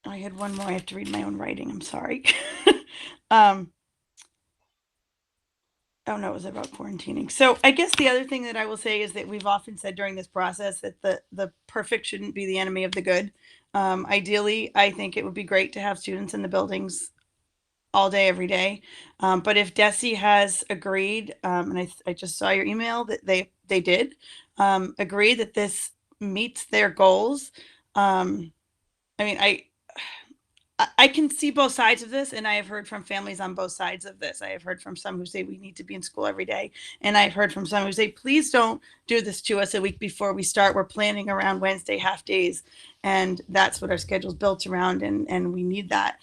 had one more. I have to read my own writing. I'm sorry. Oh no, it was about quarantining. So I guess the other thing that I will say is that we've often said during this process that the perfect shouldn't be the enemy of the good. Ideally, I think it would be great to have students in the buildings all day, every day. But if DESE has agreed, and I just saw your email that they did agree that this meets their goals. I mean, I can see both sides of this, and I have heard from families on both sides of this. I have heard from some who say we need to be in school every day, and I've heard from some who say, please don't do this to us a week before we start. We're planning around Wednesday half days, and that's what our schedule's built around, and we need that.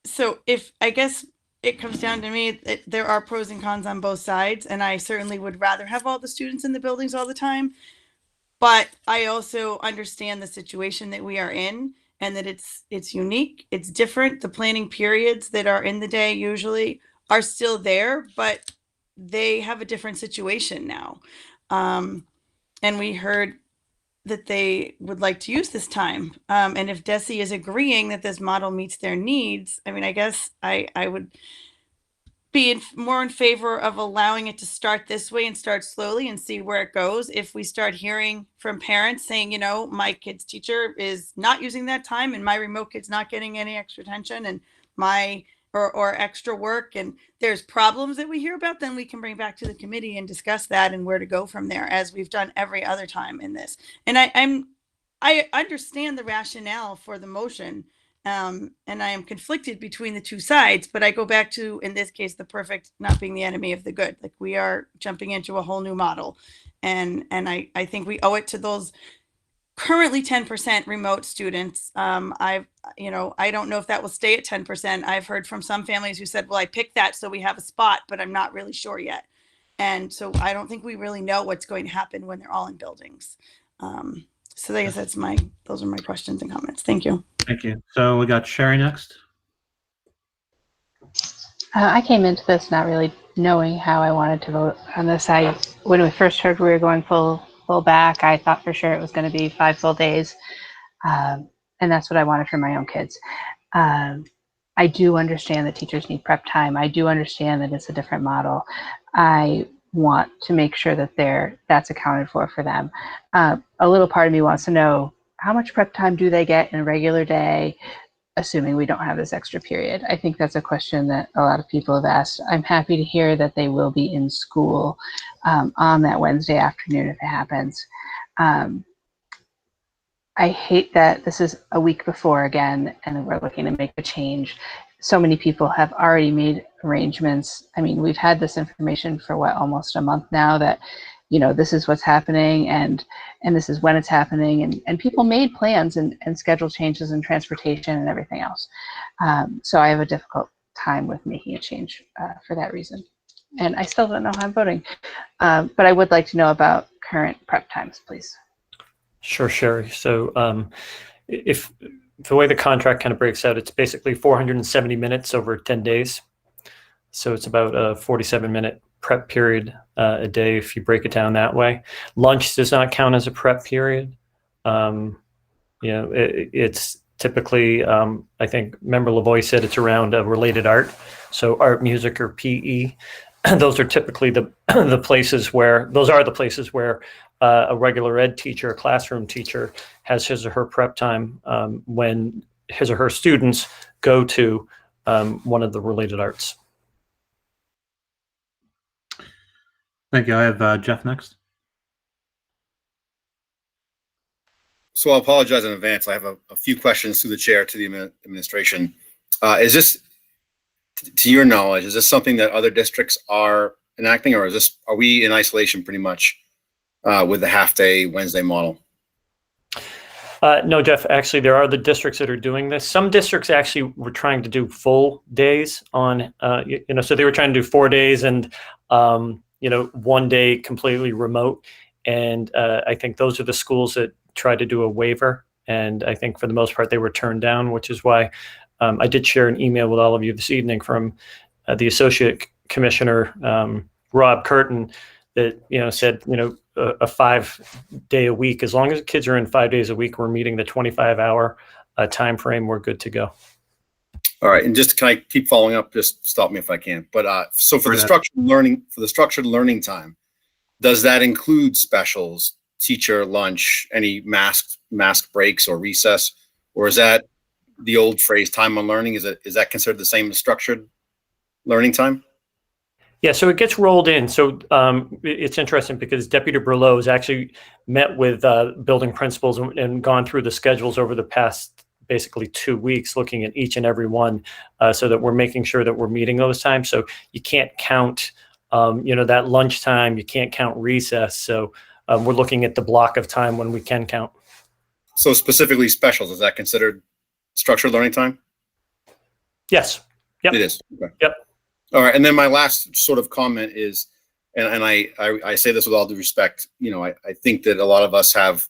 So if, I guess it comes down to me, there are pros and cons on both sides, and I certainly would rather have all the students in the buildings all the time, but I also understand the situation that we are in, and that it's unique, it's different. The planning periods that are in the day usually are still there, but they have a different situation now. And we heard that they would like to use this time. And if DESE is agreeing that this model meets their needs, I mean, I guess I would be more in favor of allowing it to start this way and start slowly and see where it goes. If we start hearing from parents saying, you know, my kid's teacher is not using that time and my remote kid's not getting any extra attention and or extra work, and there's problems that we hear about, then we can bring back to the committee and discuss that and where to go from there, as we've done every other time in this. And I understand the rationale for the motion. And I am conflicted between the two sides, but I go back to, in this case, the perfect not being the enemy of the good. Like, we are jumping into a whole new model. And I think we owe it to those currently 10% remote students. I don't know if that will stay at 10%. I've heard from some families who said, well, I picked that so we have a spot, but I'm not really sure yet. And so I don't think we really know what's going to happen when they're all in buildings. So I guess those are my questions and comments. Thank you. Thank you. So we got Sherry next. I came into this not really knowing how I wanted to vote on this. When we first heard we were going full back, I thought for sure it was going to be 5 full days. And that's what I wanted for my own kids. I do understand that teachers need prep time. I do understand that it's a different model. I want to make sure that that's accounted for them. A little part of me wants to know, how much prep time do they get in a regular day, assuming we don't have this extra period? I think that's a question that a lot of people have asked. I'm happy to hear that they will be in school on that Wednesday afternoon if it happens. I hate that this is a week before again, and we're looking to make a change. So many people have already made arrangements. I mean, we've had this information for almost a month now, that, you know, this is what's happening and this is when it's happening, and people made plans and schedule changes and transportation and everything else. So I have a difficult time with making a change for that reason. And I still don't know how I'm voting, but I would like to know about current prep times, please. Sure, Sherry. So if the way the contract kind of breaks out, it's basically 470 minutes over 10 days. So it's about a 47-minute prep period a day if you break it down that way. Lunch does not count as a prep period. It's typically, I think Member Lavoie said it's around related art. So art, music, or PE. those are typically the the places where a regular ed teacher, a classroom teacher, has his or her prep time when his or her students go to one of the related arts. Thank you. I have Jeff next. So I'll apologize in advance. I have a few questions through the chair to the administration. Is this, to your knowledge, is this something that other districts are enacting, or are we in isolation pretty much with the half-day Wednesday model? No, Jeff, actually, there are the districts that are doing this. Some districts actually were trying to do full days on, so they were trying to do 4 days and, 1 day completely remote. And I think those are the schools that try to do a waiver. And I think for the most part, they were turned down, which is why I did share an email with all of you this evening from the Associate Commissioner, Rob Curtin, that, said, a 5 day a week, as long as kids are in 5 days a week, we're meeting the 25-hour time frame, we're good to go. All right, and just can I keep following up? Just stop me if I can. But so for the structured learning time, does that include specials, teacher lunch, any mask breaks or recess, or is that the old phrase time on learning? Is that considered the same as structured learning time? Yeah, so it gets rolled in. So it's interesting because Deputy Berleau has actually met with building principals and gone through the schedules over the past basically 2 weeks, looking at each and every one, so that we're making sure that we're meeting those times. So you can't count, that lunchtime, you can't count recess. So we're looking at the block of time when we can count. So specifically specials, is that considered structured learning time? Yes. Yep. It is. Okay. Yep. All right, and then my last sort of comment is, and I say this with all due respect, I think that a lot of us have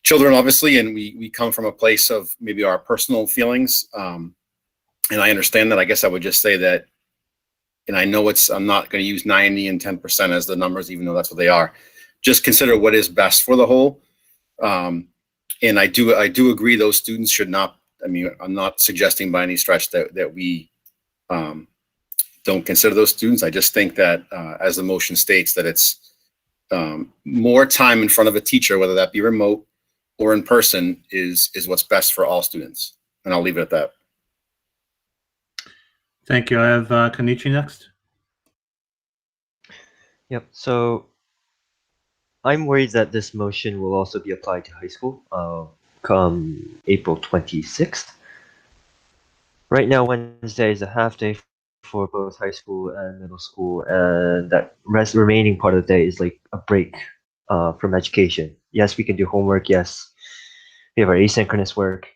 children, obviously, and we come from a place of maybe our personal feelings, and I understand that. I guess I would just say that, and I know I'm not going to use 90 and 10% as the numbers, even though that's what they are. Just consider what is best for the whole, and I do agree those students should not. I mean, I'm not suggesting by any stretch that we don't consider those students. I just think that as the motion states, that it's more time in front of a teacher, whether that be remote or in person, is what's best for all students. And I'll leave it at that. Thank you. I have Kenichi next. Yep. So I'm worried that this motion will also be applied to high school come April 26th. Right now, Wednesday is a half day for both high school and middle school, and that remaining part of the day is like a break from education. Yes, we can do homework. Yes, we have our asynchronous work,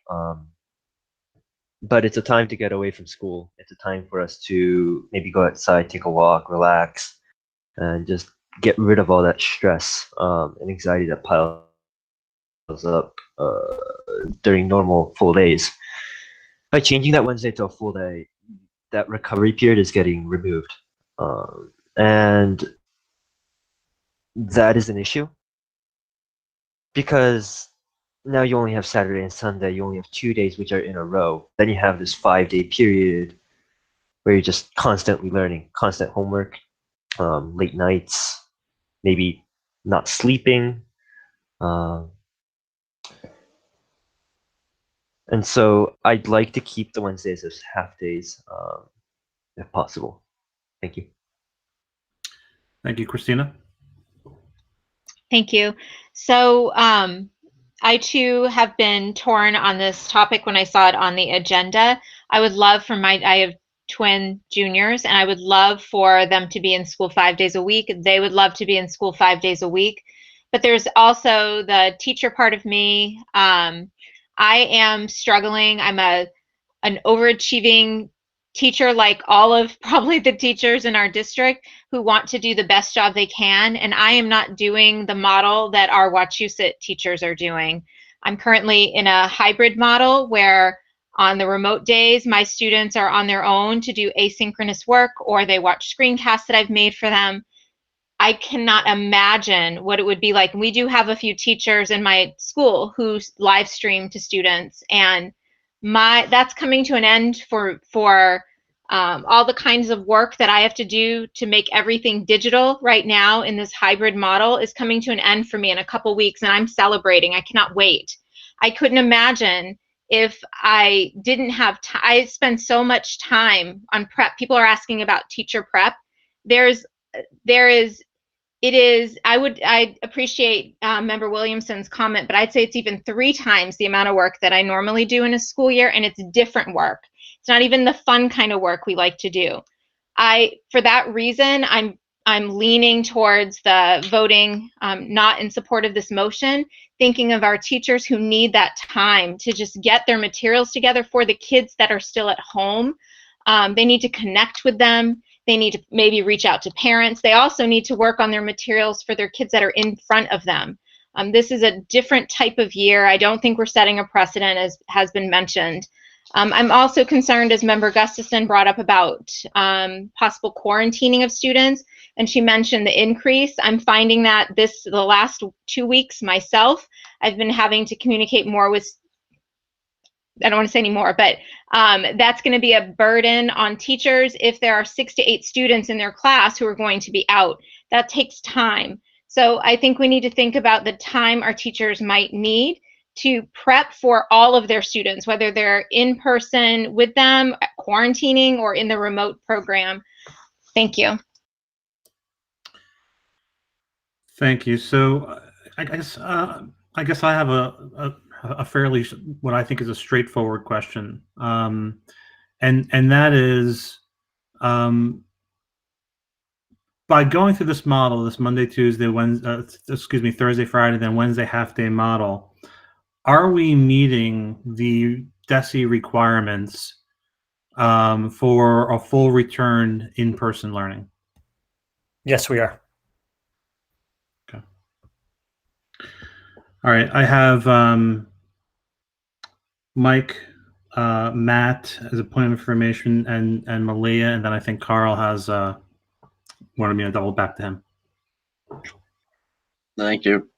but it's a time to get away from school. It's a time for us to maybe go outside, take a walk, relax, and just get rid of all that stress and anxiety that piles up during normal full days. By changing that Wednesday to a full day, that recovery period is getting removed. And that is an issue because now you only have Saturday and Sunday. You only have 2 days which are in a row. Then you have this 5 day period where you're just constantly learning, constant homework, late nights, maybe not sleeping. And so I'd like to keep the Wednesdays as half days, if possible. Thank you. Thank you, Christina. Thank you. So I too have been torn on this topic when I saw it on the agenda. I would love for I have twin juniors, and I would love for them to be in school 5 days a week. They would love to be in school 5 days a week. But there's also the teacher part of me. I am struggling. I'm an overachieving teacher, like all of probably the teachers in our district, who want to do the best job they can. And I am not doing the model that our Wachusett teachers are doing. I'm currently in a hybrid model where on the remote days, my students are on their own to do asynchronous work, or they watch screencasts that I've made for them. I cannot imagine what it would be like. We do have a few teachers in my school who live stream to students, and that's coming to an end for all the kinds of work that I have to do to make everything digital right now in this hybrid model is coming to an end for me in a couple weeks, and I'm celebrating. I cannot wait. I couldn't imagine if I didn't have time. I spend so much time on prep. People are asking about teacher prep. I appreciate Member Williamson's comment, but I'd say it's even 3 times the amount of work that I normally do in a school year, and it's different work. It's not even the fun kind of work we like to do. For that reason, I'm leaning towards the voting not in support of this motion, thinking of our teachers who need that time to just get their materials together for the kids that are still at home. They need to connect with them. They need to maybe reach out to parents. They also need to work on their materials for their kids that are in front of them. This is a different type of year. I don't think we're setting a precedent, as has been mentioned. I'm also concerned, as Member Gustafson brought up, about possible quarantining of students, and she mentioned the increase. I'm finding that the last 2 weeks myself, I've been having to communicate more with, I don't want to say any more, but that's going to be a burden on teachers if there are 6 to 8 students in their class who are going to be out. That takes time. So I think we need to think about the time our teachers might need to prep for all of their students, whether they're in person with them, quarantining, or in the remote program. Thank you. Thank you. So I guess I have a fairly, what I think is a straightforward question, and that is, by going through this model, this Monday, Tuesday, Wednesday, Thursday, Friday, then Wednesday half-day model, are we meeting the DESE requirements for a full return in-person learning? Yes, we are. Okay. All right. I have Mike, Matt as a point of information, and Malia, and then I think Carl has wanted me to double back to him. Thank you.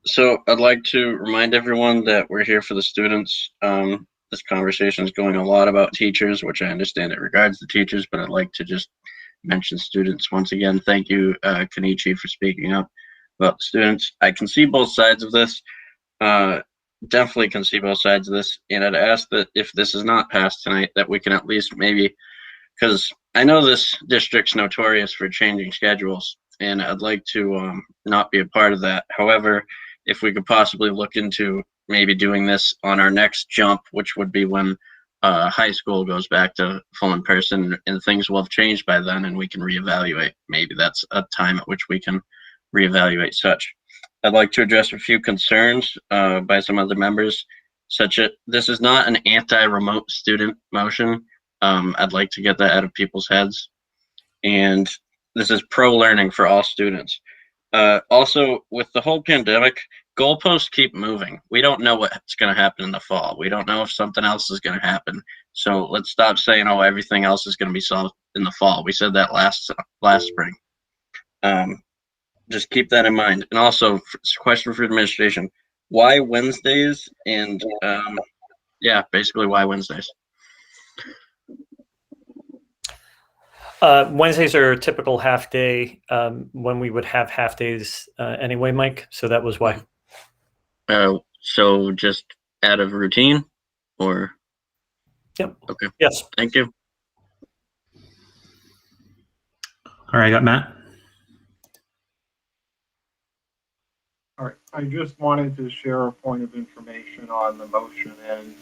So I'd like to remind everyone that we're here for the students. This conversation is going a lot about teachers, which I understand it regards the teachers, but I'd like to just mention students once again. Thank you, Kenichi, for speaking up about students. I can see both sides of this. Definitely can see both sides of this, and I'd ask that if this is not passed tonight, that we can at least maybe, because I know this district's notorious for changing schedules, and I'd like to not be a part of that. However, if we could possibly look into maybe doing this on our next jump, which would be when high school goes back to full in person, and things will have changed by then, and we can reevaluate. Maybe that's a time at which we can reevaluate such. I'd like to address a few concerns by some other members, such as this is not an anti-remote student motion. I'd like to get that out of people's heads. And this is pro-learning for all students. Also, with the whole pandemic, goalposts keep moving. We don't know what's going to happen in the fall. We don't know if something else is going to happen. So let's stop saying, oh, everything else is going to be solved in the fall. We said that last spring. Just keep that in mind. And also, question for administration, why Wednesdays? And yeah, basically why Wednesdays? Wednesdays are a typical half day when we would have half days anyway, Mike. So that was why. So just out of routine, or? Yep. Okay. Yes. Thank you. All right, I got Matt. All right, I just wanted to share a point of information on the motion, and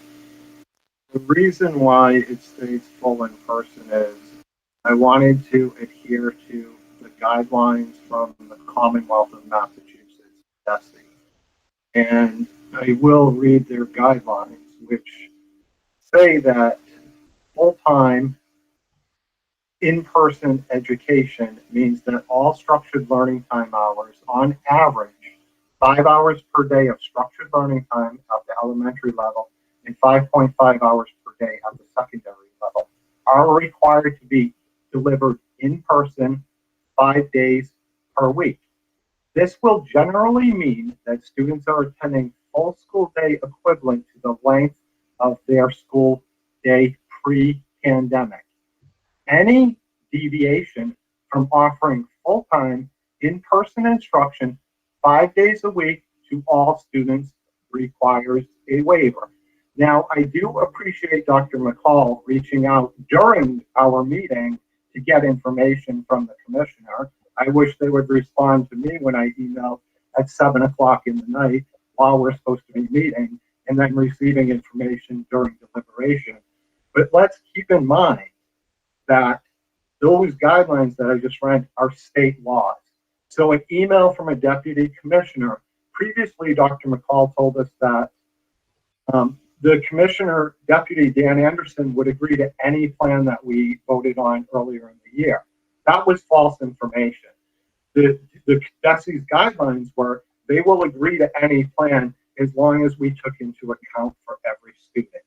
the reason why it states full in person is I wanted to adhere to the guidelines from the Commonwealth of Massachusetts testing. And I will read their guidelines, which say that full-time in-person education means that all structured learning time hours, on average, 5 hours per day of structured learning time at the elementary level and 5.5 hours per day at the secondary level, are required to be delivered in person 5 days per week. This will generally mean that students are attending full school day equivalent to the length of their school day pre pandemic. Any deviation from offering full-time in-person instruction 5 days a week to all students requires a waiver. Now, I do appreciate Dr. McCall reaching out during our meeting to get information from the commissioner. I wish they would respond to me when I emailed at 7 o'clock in the night while we're supposed to be meeting, and then receiving information during deliberation. But let's keep in mind that those guidelines that I just read are state laws. So an email from a deputy commissioner, previously Dr. McCall told us that the commissioner, Deputy Dan Anderson, would agree to any plan that we voted on earlier in the year. That was false information. The DESI's guidelines were they will agree to any plan as long as we took into account for every student.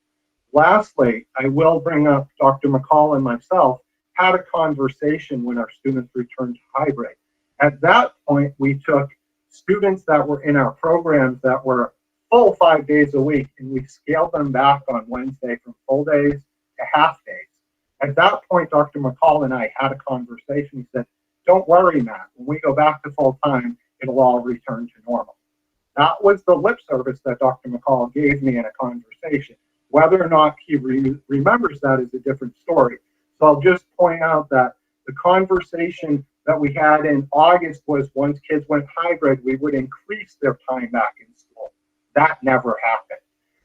Lastly, I will bring up Dr. McCall and myself had a conversation when our students returned to hybrid. At that point, we took students that were in our programs that were full 5 days a week, and we scaled them back on Wednesday from full days to half days. At that point, Dr. McCall and I had a conversation. He said, don't worry, Matt, when we go back to full time, it'll all return to normal. That was the lip service that Dr. McCall gave me in a conversation. Whether or not he remembers that is a different story. So I'll just point out that the conversation that we had in August was once kids went hybrid, we would increase their time back in school. That never happened.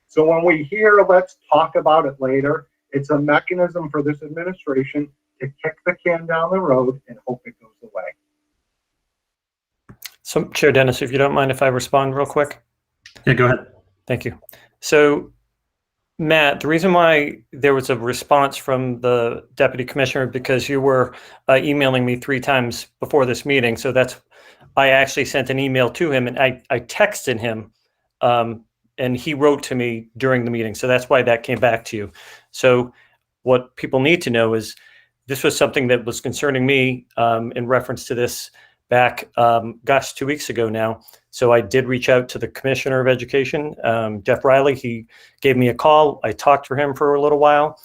So when we hear, let's talk about it later, it's a mechanism for this administration to kick the can down the road and hope it goes away. So, Chair Dennis, if you don't mind if I respond real quick. Yeah, go ahead. Thank you. So, Matt, the reason why there was a response from the Deputy Commissioner because you were emailing me 3 times before this meeting. So I actually sent an email to him and I texted him and he wrote to me during the meeting. So that's why that came back to you. So what people need to know is this was something that was concerning me in reference to this back, 2 weeks ago now. So I did reach out to the Commissioner of Education, Jeff Riley. He gave me a call. I talked to him for a little while.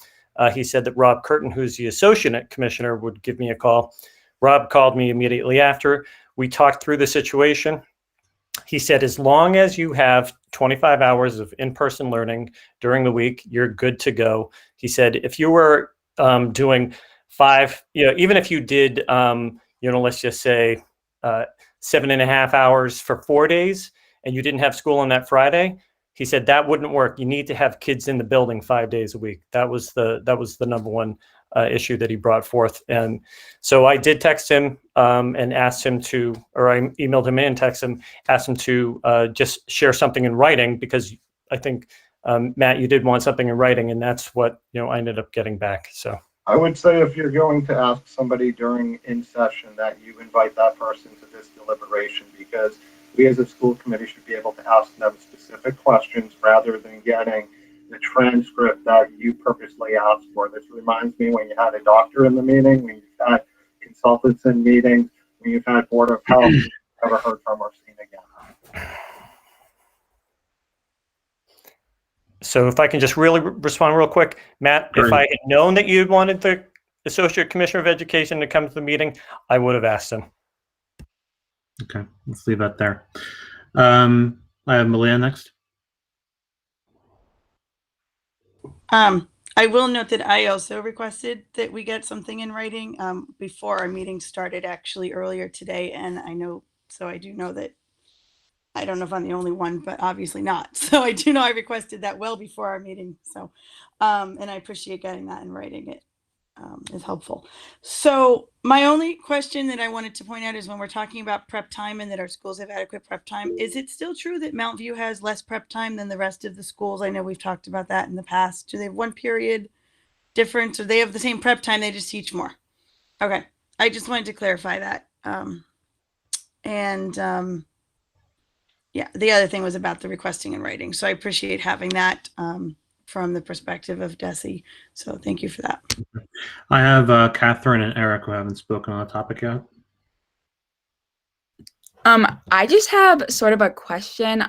He said that Rob Curtin, who's the Associate Commissioner, would give me a call. Rob called me immediately after. We talked through the situation. He said, as long as you have 25 hours of in-person learning during the week, you're good to go. He said, if you were doing 5, even if you did, let's just say 7.5 hours for 4 days and you didn't have school on that Friday, he said that wouldn't work. You need to have kids in the building 5 days a week. That was the number one issue that he brought forth. And so I did text him and asked him to, or I emailed him and texted him, asked him to just share something in writing, because I think, Matt, you did want something in writing, and that's what I ended up getting back. So I would say if you're going to ask somebody during in session that you invite that person to this deliberation, because we as a school committee should be able to ask them specific questions rather than getting the transcript that you purposely asked for. This reminds me when you had a doctor in the meeting, when you've had consultants in meetings, when you've had Board of Health, you've never heard from or seen again. So if I can just really respond real quick, Matt, if I had known that you wanted the Associate Commissioner of Education to come to the meeting, I would have asked him. Okay, let's leave that there. I have Malia next. I will note that I also requested that we get something in writing before our meeting started actually earlier today. And I do know that, I don't know if I'm the only one, but obviously not. So I do know I requested that well before our meeting. So, and I appreciate getting that in writing. It is helpful. So my only question that I wanted to point out is when we're talking about prep time and that our schools have adequate prep time, is it still true that Mount View has less prep time than the rest of the schools? I know we've talked about that in the past. Do they have one period difference, or they have the same prep time, they just teach more? Okay. I just wanted to clarify that. Yeah, the other thing was about the requesting and writing. So I appreciate having that from the perspective of DESI. So thank you for that. I have Catherine and Eric who haven't spoken on the topic yet. I just have sort of a question.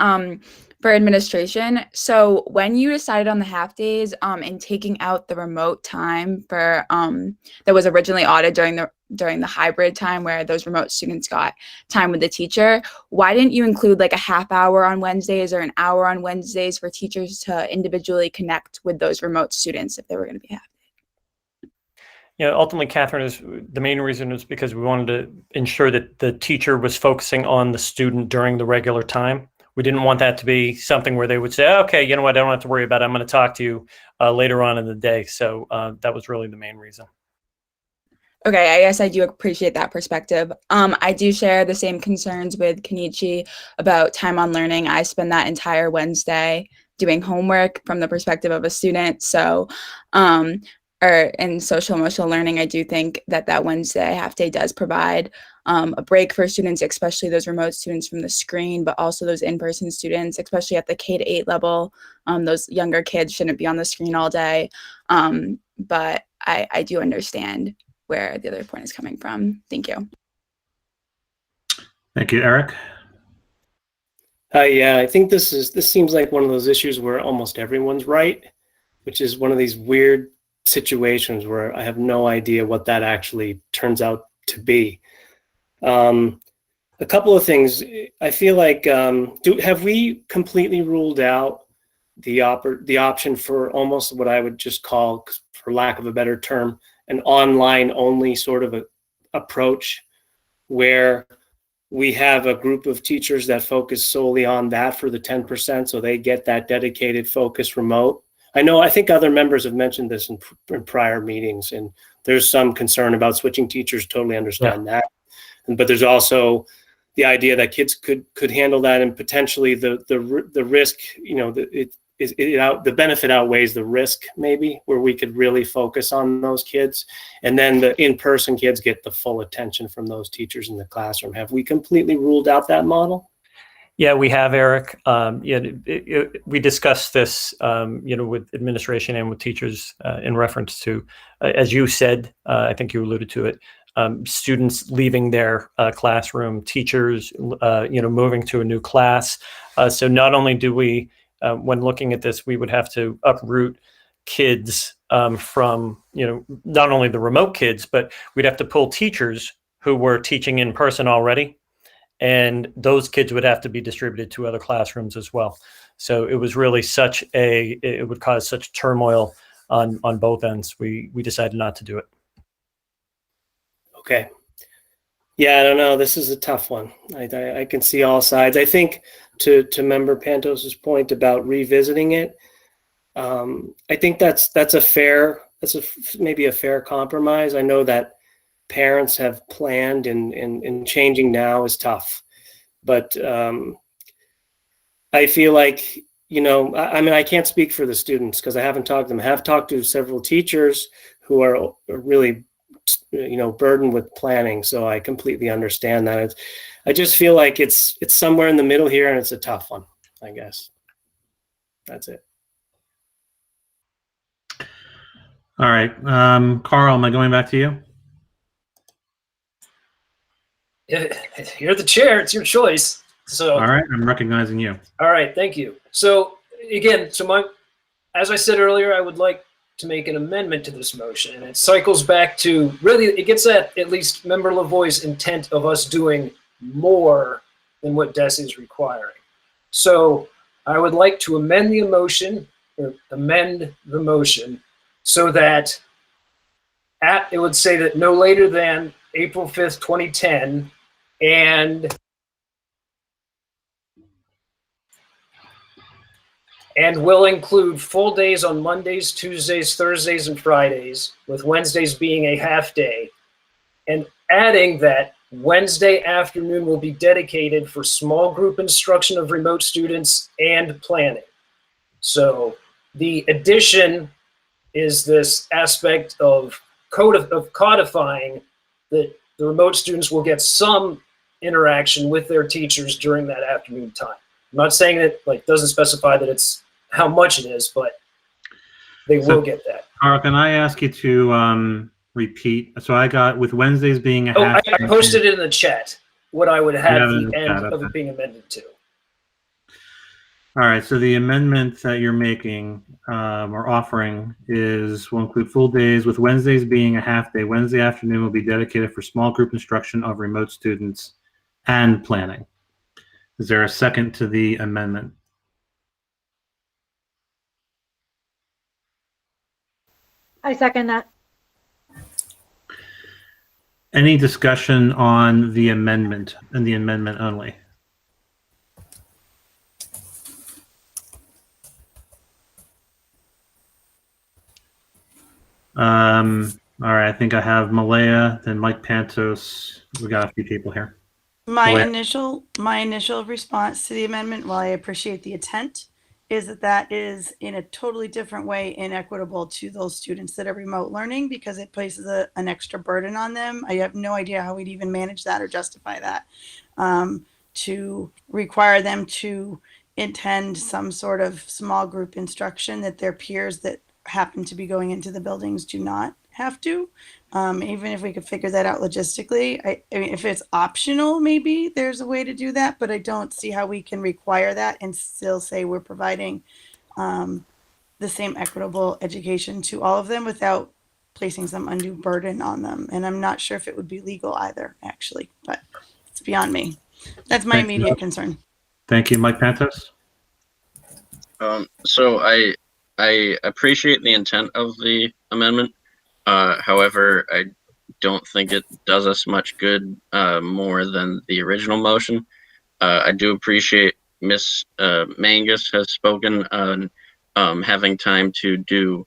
for administration. So when you decided on the half days and taking out the remote time for that was originally allotted during the hybrid time where those remote students got time with the teacher, why didn't you include like a half hour on Wednesdays or an hour on Wednesdays for teachers to individually connect with those remote students if they were going to be half? Yeah, ultimately, Catherine, is the main reason is because we wanted to ensure that the teacher was focusing on the student during the regular time. We didn't want that to be something where they would say, okay, you know what, I don't have to worry about it. I'm going to talk to you later on in the day. So that was really the main reason. Okay, I guess I do appreciate that perspective. I do share the same concerns with Kenichi about time on learning. I spend that entire Wednesday doing homework from the perspective of a student. So, or in social emotional learning, I do think that Wednesday half day does provide a break for students, especially those remote students from the screen, but also those in-person students, especially at the K-8 level. Those younger kids shouldn't be on the screen all day. But I do understand where the other point is coming from. Thank you. Thank you, Eric. Yeah, I think this seems like one of those issues where almost everyone's right, which is one of these weird situations where I have no idea what that actually turns out to be. A couple of things. I feel like have we completely ruled out the option for almost what I would just call, for lack of a better term, an online only sort of approach, where we have a group of teachers that focus solely on that for the 10%, so they get that dedicated focus remote? I think other members have mentioned this in prior meetings, and there's some concern about switching teachers. Totally understand that. But there's also the idea that kids could handle that, and potentially the risk, the benefit outweighs the risk, maybe, where we could really focus on those kids, and then the in-person kids get the full attention from those teachers in the classroom. Have we completely ruled out that model? Yeah, we have, Eric. We discussed this, with administration and with teachers in reference to, as you said, I think you alluded to it, students leaving their classroom, teachers, moving to a new class. So not only do we, when looking at this, we would have to uproot kids from, not only the remote kids, but we'd have to pull teachers who were teaching in person already. And those kids would have to be distributed to other classrooms as well. So it was really it would cause such turmoil on both ends. We decided not to do it. Okay. Yeah, I don't know. This is a tough one. I can see all sides. I think to Member Pantos's point about revisiting it, I think that's maybe a fair compromise. I know that parents have planned, and changing now is tough. But I feel like, I can't speak for the students because I haven't talked to them. I have talked to several teachers who are really, burdened with planning. So I completely understand that. I just feel like it's somewhere in the middle here, and it's a tough one, I guess. That's it. All right. Carl, am I going back to you? You're the chair. It's your choice. So. All right. I'm recognizing you. All right. Thank you. So again, as I said earlier, I would like to make an amendment to this motion, and it cycles back to it gets at least Member Lavoie's intent of us doing more than what DES is requiring. So I would like to amend the motion so that it would say that no later than April 5th, 2010, and will include full days on Mondays, Tuesdays, Thursdays, and Fridays, with Wednesdays being a half day, and adding that Wednesday afternoon will be dedicated for small group instruction of remote students and planning. So the addition is this aspect of codifying that the remote students will get some interaction with their teachers during that afternoon time. I'm not saying that doesn't specify that it's how much it is, but they will get that. Carl, can I ask you to repeat? So I got, with Wednesdays being a half. I posted it in the chat, what I would have the end of it being amended to. All right, so the amendment that you're making or offering will include full days, with Wednesdays being a half day. Wednesday afternoon will be dedicated for small group instruction of remote students and planning. Is there a second to the amendment? I second that. Any discussion on the amendment and the amendment only? All right, I think I have Malaya, then Mike Pantos. We got a few people here. My Malaya. initial response to the amendment, while I appreciate the intent, is that is in a totally different way inequitable to those students that are remote learning, because it places an extra burden on them. I have no idea how we'd even manage that or justify that, to require them to attend some sort of small group instruction that their peers that happen to be going into the buildings do not have to. Even if we could figure that out logistically, I mean, if it's optional, maybe there's a way to do that, but I don't see how we can require that and still say we're providing the same equitable education to all of them without placing some undue burden on them. And I'm not sure if it would be legal either, actually, but it's beyond me. That's my Thank you. immediate concern. Thank you, Mike Pantos. So I appreciate the intent of the amendment. However, I don't think it does us much good more than the original motion. I do appreciate Miss Mangus has spoken on having time to do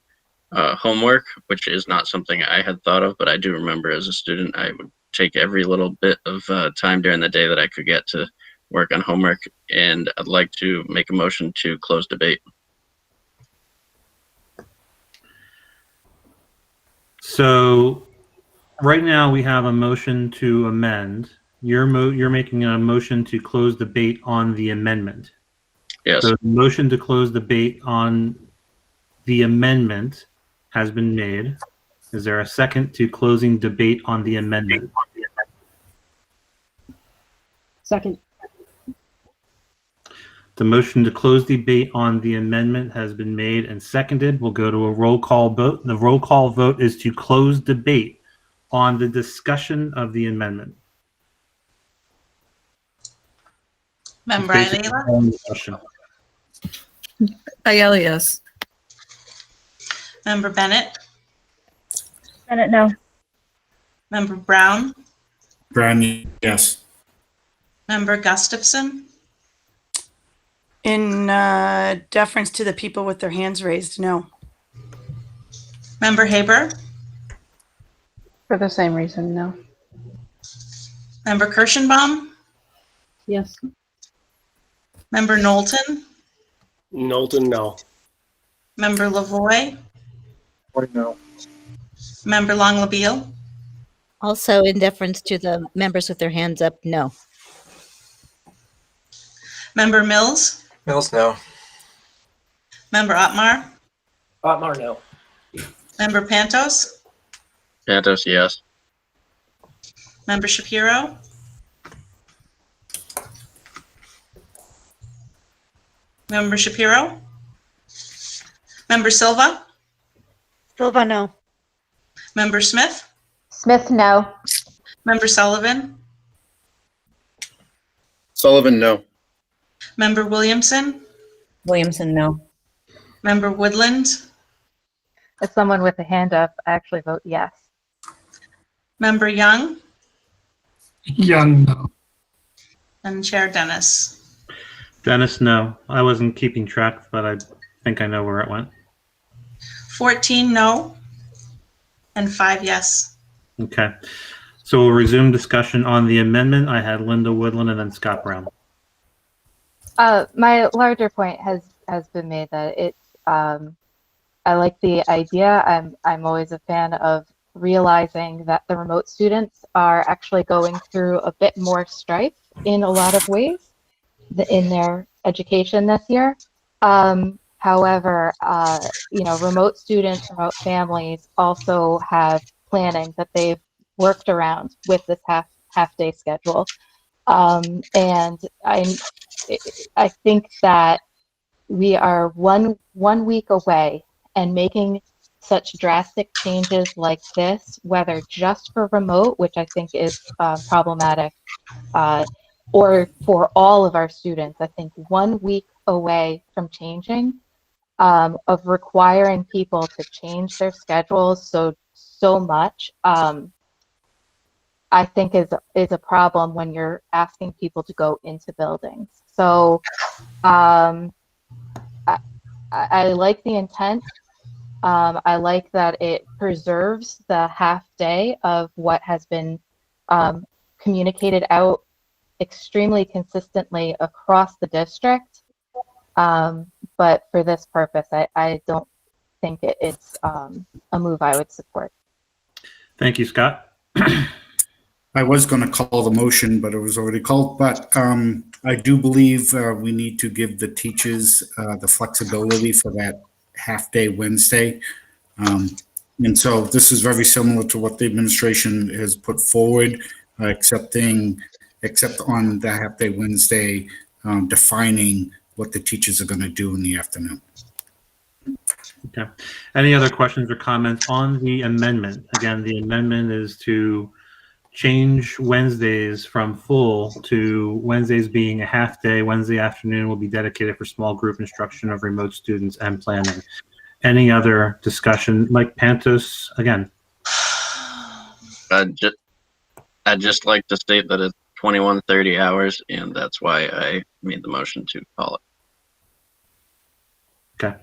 homework, which is not something I had thought of, but I do remember as a student, I would take every little bit of time during the day that I could get to work on homework, and I'd like to make a motion to close debate. So right now we have a motion to amend. You're making a motion to close debate on the amendment. Yes. So the motion to close debate on the amendment has been made. Is there a second to closing debate on the amendment? Second. The motion to close debate on the amendment has been made and seconded. We'll go to a roll call vote. The roll call vote is to close debate on the discussion of the amendment. Member Ayala? Ayala, yes. Member Bennett? Bennett, no. Member Brown? Brown, yes. Member Gustafson? In deference to the people with their hands raised, no. Member Haber? For the same reason, no. Member Kirschenbaum? Yes. Member Knowlton? Knowlton, no. Member Lavoy? No. Member Long LaBeal? Also, in deference to the members with their hands up, no. Member Mills? Mills, no. Member Otmar? Otmar, no. Member Pantos? Pantos, yes. Member Shapiro? Member Shapiro? Member Silva? Silva, no. Member Smith? Smith, no. Member Sullivan? Sullivan, no. Member Williamson? Williamson, no. Member Woodland? As someone with a hand up, I actually vote yes. Member Young? Young, no. And Chair Dennis. Dennis, no. I wasn't keeping track, but I think I know where it went. 14 no and 5 yes. Okay. So we'll resume discussion on the amendment. I had Linda Woodland and then Scott Brown. My larger point has been made that it's I like the idea. I'm always a fan of realizing that the remote students are actually going through a bit more strife in a lot of ways in their education this year. However, remote students, remote families also have planning that they've worked around with this half day schedule. And I think that we are one week away, and making such drastic changes like this, whether just for remote, which I think is problematic, or for all of our students, I think 1 week away from changing, of requiring people to change their schedules so much, I think is a problem when you're asking people to go into buildings. So I like the intent. I like that it preserves the half day of what has been communicated out extremely consistently across the district. But for this purpose, I don't think it's a move I would support. Thank you, Scott. I was going to call the motion, but it was already called. But I do believe we need to give the teachers the flexibility for that half-day Wednesday. And so this is very similar to what the administration has put forward, except on the half-day Wednesday, defining what the teachers are going to do in the afternoon. Okay. Any other questions or comments on the amendment? Again, the amendment is to change Wednesdays from full to Wednesdays being a half day. Wednesday afternoon will be dedicated for small group instruction of remote students and planning. Any other discussion? Mike Pantos, again. I'd just like to state that it's 21:30 hours, and that's why I made the motion to call it. Okay.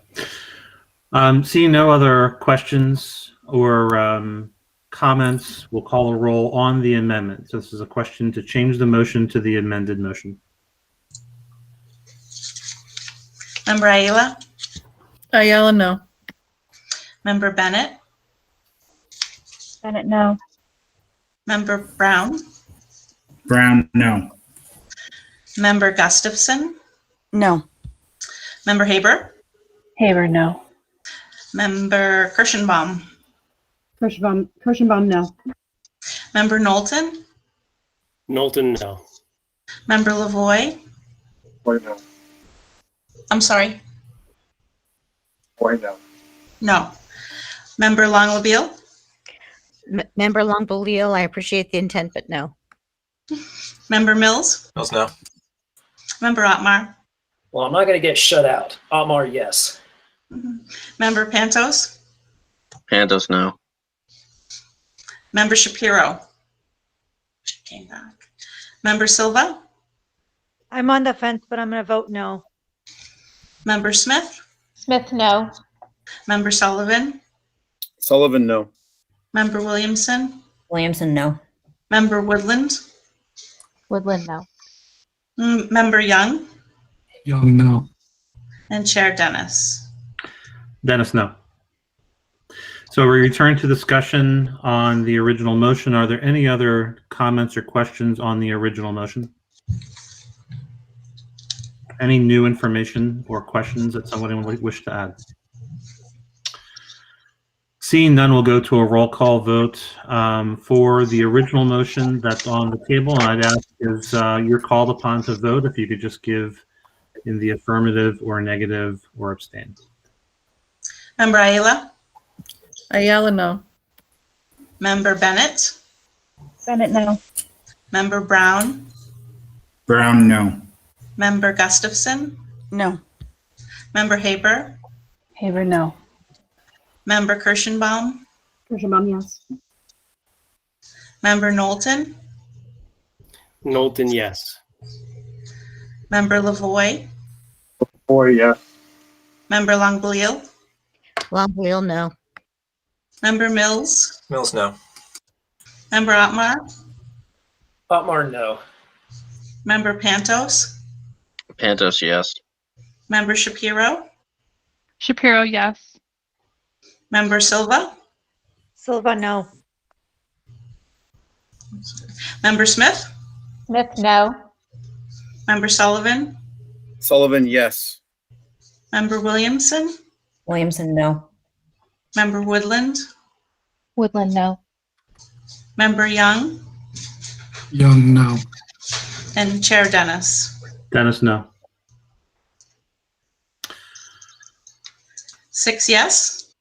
Seeing no other questions or comments, we'll call a roll on the amendment. So this is a question to change the motion to the amended motion. Member Ayala? Ayala, no. Member Bennett? Bennett, no. Member Brown? Brown, no. Member Gustafson? No. Member Haber? Haber, no. Member Kirschenbaum? Kirschenbaum, no. Member Knowlton? Knowlton, no. Member Lavoy? No. I'm sorry. No. No. Member Long-LaBeal? Member Long-Belleal, I appreciate the intent, but no. Member Mills? Mills, no. Member Otmar? Well, I'm not going to get shut out. Otmar, yes. Member Pantos? Pantos, no. Member Shapiro? She came back. Member Silva? I'm on the fence, but I'm going to vote no. Member Smith? Smith, no. Member Sullivan? Sullivan, no. Member Williamson? Williamson, no. Member Woodland? Woodland, no. Member Young? Young, no. And Chair Dennis? Dennis, no. So we return to discussion on the original motion. Are there any other comments or questions on the original motion? Any new information or questions that someone would wish to add? Seeing none, we'll go to a roll call vote for the original motion that's on the table. And I'd ask, is you're called upon to vote, if you could just give in the affirmative or negative or abstain. Member Ayala? Ayala, no. Member Bennett? Bennett, no. Member Brown? Brown, no. Member Gustafson? No. Member Haber? Haber, no. Member Kirschenbaum? Kirschenbaum, yes. Member Knowlton? Knowlton, yes. Member Lavoy? Yes. Member Long-Belleal? Long-Belleal, no. Member Mills? Mills, no. Member Otmar? Otmar, no. Member Pantos? Pantos, yes. Member Shapiro? Shapiro, yes. Member Silva? Silva, no. Member Smith? Smith, no. Member Sullivan? Sullivan, yes. Member Williamson? Williamson, no. Member Woodland? Woodland, no. Member Young? Young, no. And Chair Dennis? Dennis, no. 6 yes.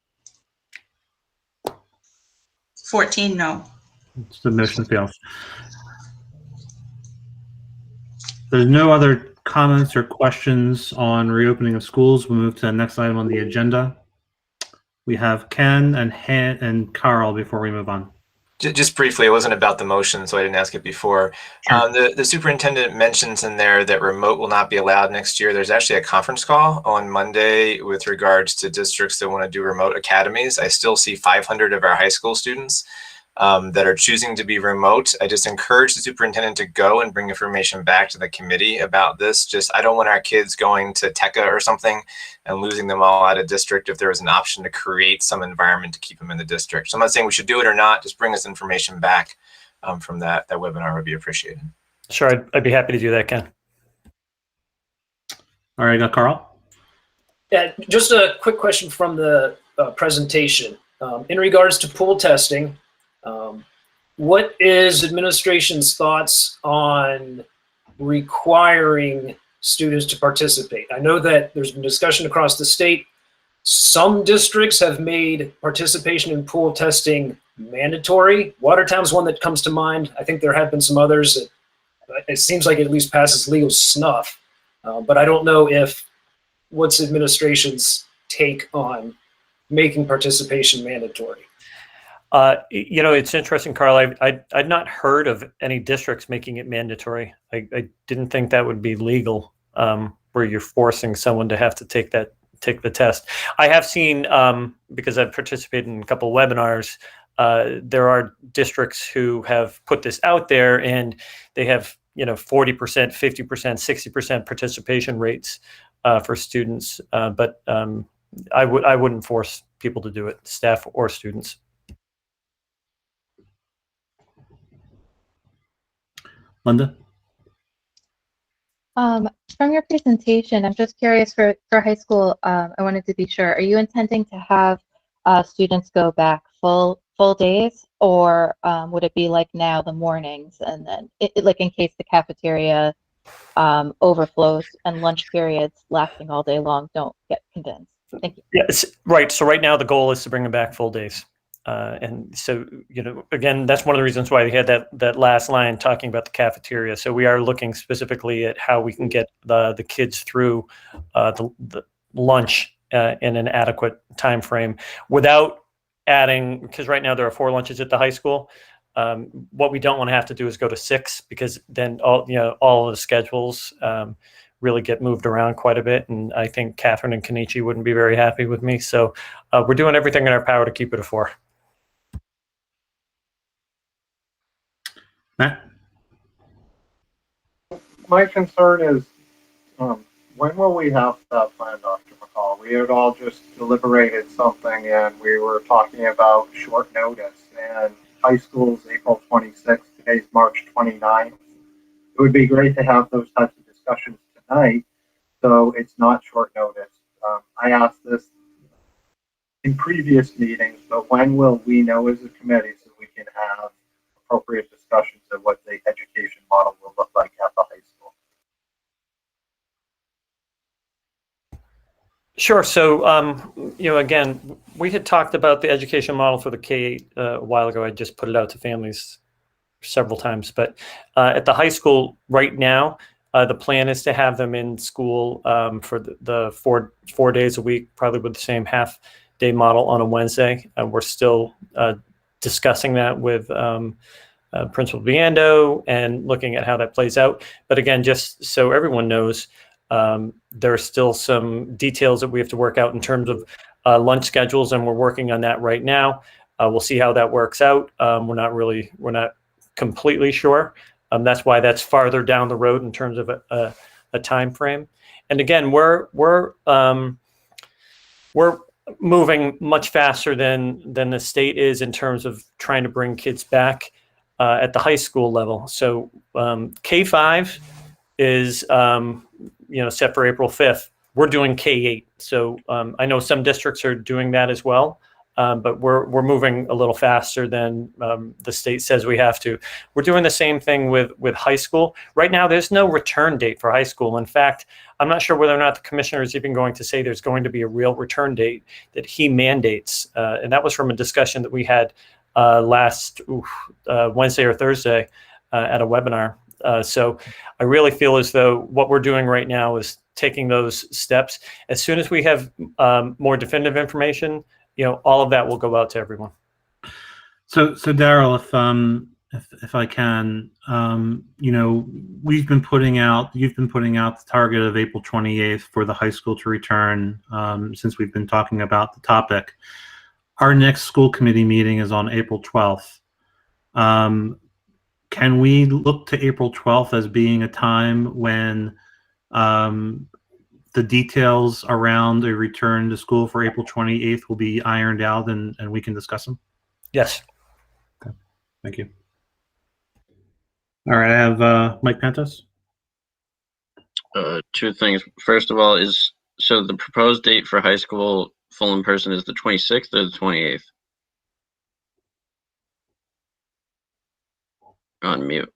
14 no. The motion fails. There's no other comments or questions on reopening of schools. We'll move to the next item on the agenda. We have Ken and Carl before we move on. Just briefly, it wasn't about the motion, so I didn't ask it before. Sure. The superintendent mentions in there that remote will not be allowed next year. There's actually a conference call on Monday with regards to districts that want to do remote academies. I still see 500 of our high school students that are choosing to be remote. I just encourage the superintendent to go and bring information back to the committee about this. I don't want our kids going to TECA or something and losing them all out of district if there was an option to create some environment to keep them in the district. So I'm not saying we should do it or not, just bring us information back from that webinar would be appreciated. Sure, I'd be happy to do that, Ken. All right, now Carl. Yeah, just a quick question from the presentation. In regards to pool testing, what is administration's thoughts on requiring students to participate? I know that there's been discussion across the state. Some districts have made participation in pool testing mandatory. Watertown's one that comes to mind. I think there have been some others that it seems like it at least passes legal snuff. But I don't know what's administration's take on making participation mandatory. It's interesting, Carl. I'd not heard of any districts making it mandatory. I didn't think that would be legal, where you're forcing someone to have to take the test. I have seen, because I've participated in a couple of webinars, there are districts who have put this out there, and they have 40%, 50%, 60% participation rates for students. But I wouldn't force people to do it, staff or students. Linda? From your presentation, I'm just curious for high school, I wanted to be sure, are you intending to have students go back full days, or would it be like now the mornings, and then like in case the cafeteria overflows and lunch periods lasting all day long don't get condensed? Thank you. Yes, right. So right now the goal is to bring them back full days. And so, again, that's one of the reasons why we had that last line talking about the cafeteria. So we are looking specifically at how we can get the kids through the lunch in an adequate time frame without adding, because right now there are 4 lunches at the high school. What we don't want to have to do is go to 6, because then all of the schedules really get moved around quite a bit. And I think Catherine and Kenichi wouldn't be very happy with me. So we're doing everything in our power to keep it a 4. Matt? My concern is, when will we have that plan, Dr. McCall? We had all just deliberated something and we were talking about short notice, and high school's April 26th, today's March 29th. It would be great to have those types of discussions tonight, so it's not short notice. I asked this in previous meetings, but when will we know as a committee so we can have appropriate discussions of what the education model will look like at the high school? Sure. So, again, we had talked about the education model for the K-8 a while ago. I just put it out to families several times. But at the high school right now, the plan is to have them in school for the four days a week, probably with the same half-day model on a Wednesday. We're still discussing that with Principal Biando and looking at how that plays out. But again, just so everyone knows, there are still some details that we have to work out in terms of lunch schedules, and we're working on that right now. We'll see how that works out. We're not completely sure. That's why that's farther down the road in terms of a time frame. And again, we're moving much faster than the state is in terms of trying to bring kids back at the high school level. So K-5 is set for April 5th. We're doing K-8. So I know some districts are doing that as well. but we're moving a little faster than the state says we have to. We're doing the same thing with high school. Right now, there's no return date for high school. In fact, I'm not sure whether or not the commissioner is even going to say there's going to be a real return date that he mandates. And that was from a discussion that we had last Wednesday or Thursday at a webinar. So I really feel as though what we're doing right now is taking those steps. As soon as we have more definitive information, all of that will go out to everyone. So Daryl, if I can, you've been putting out the target of April 28th for the high school to return since we've been talking about the topic. Our next school committee meeting is on April 12th. Can we look to April 12th as being a time when the details around a return to school for April 28th will be ironed out and we can discuss them? Yes. Okay. Thank you. All right, I have Mike Pantos. Two things. First of all, so the proposed date for high school full in person is the 26th or the 28th? On mute.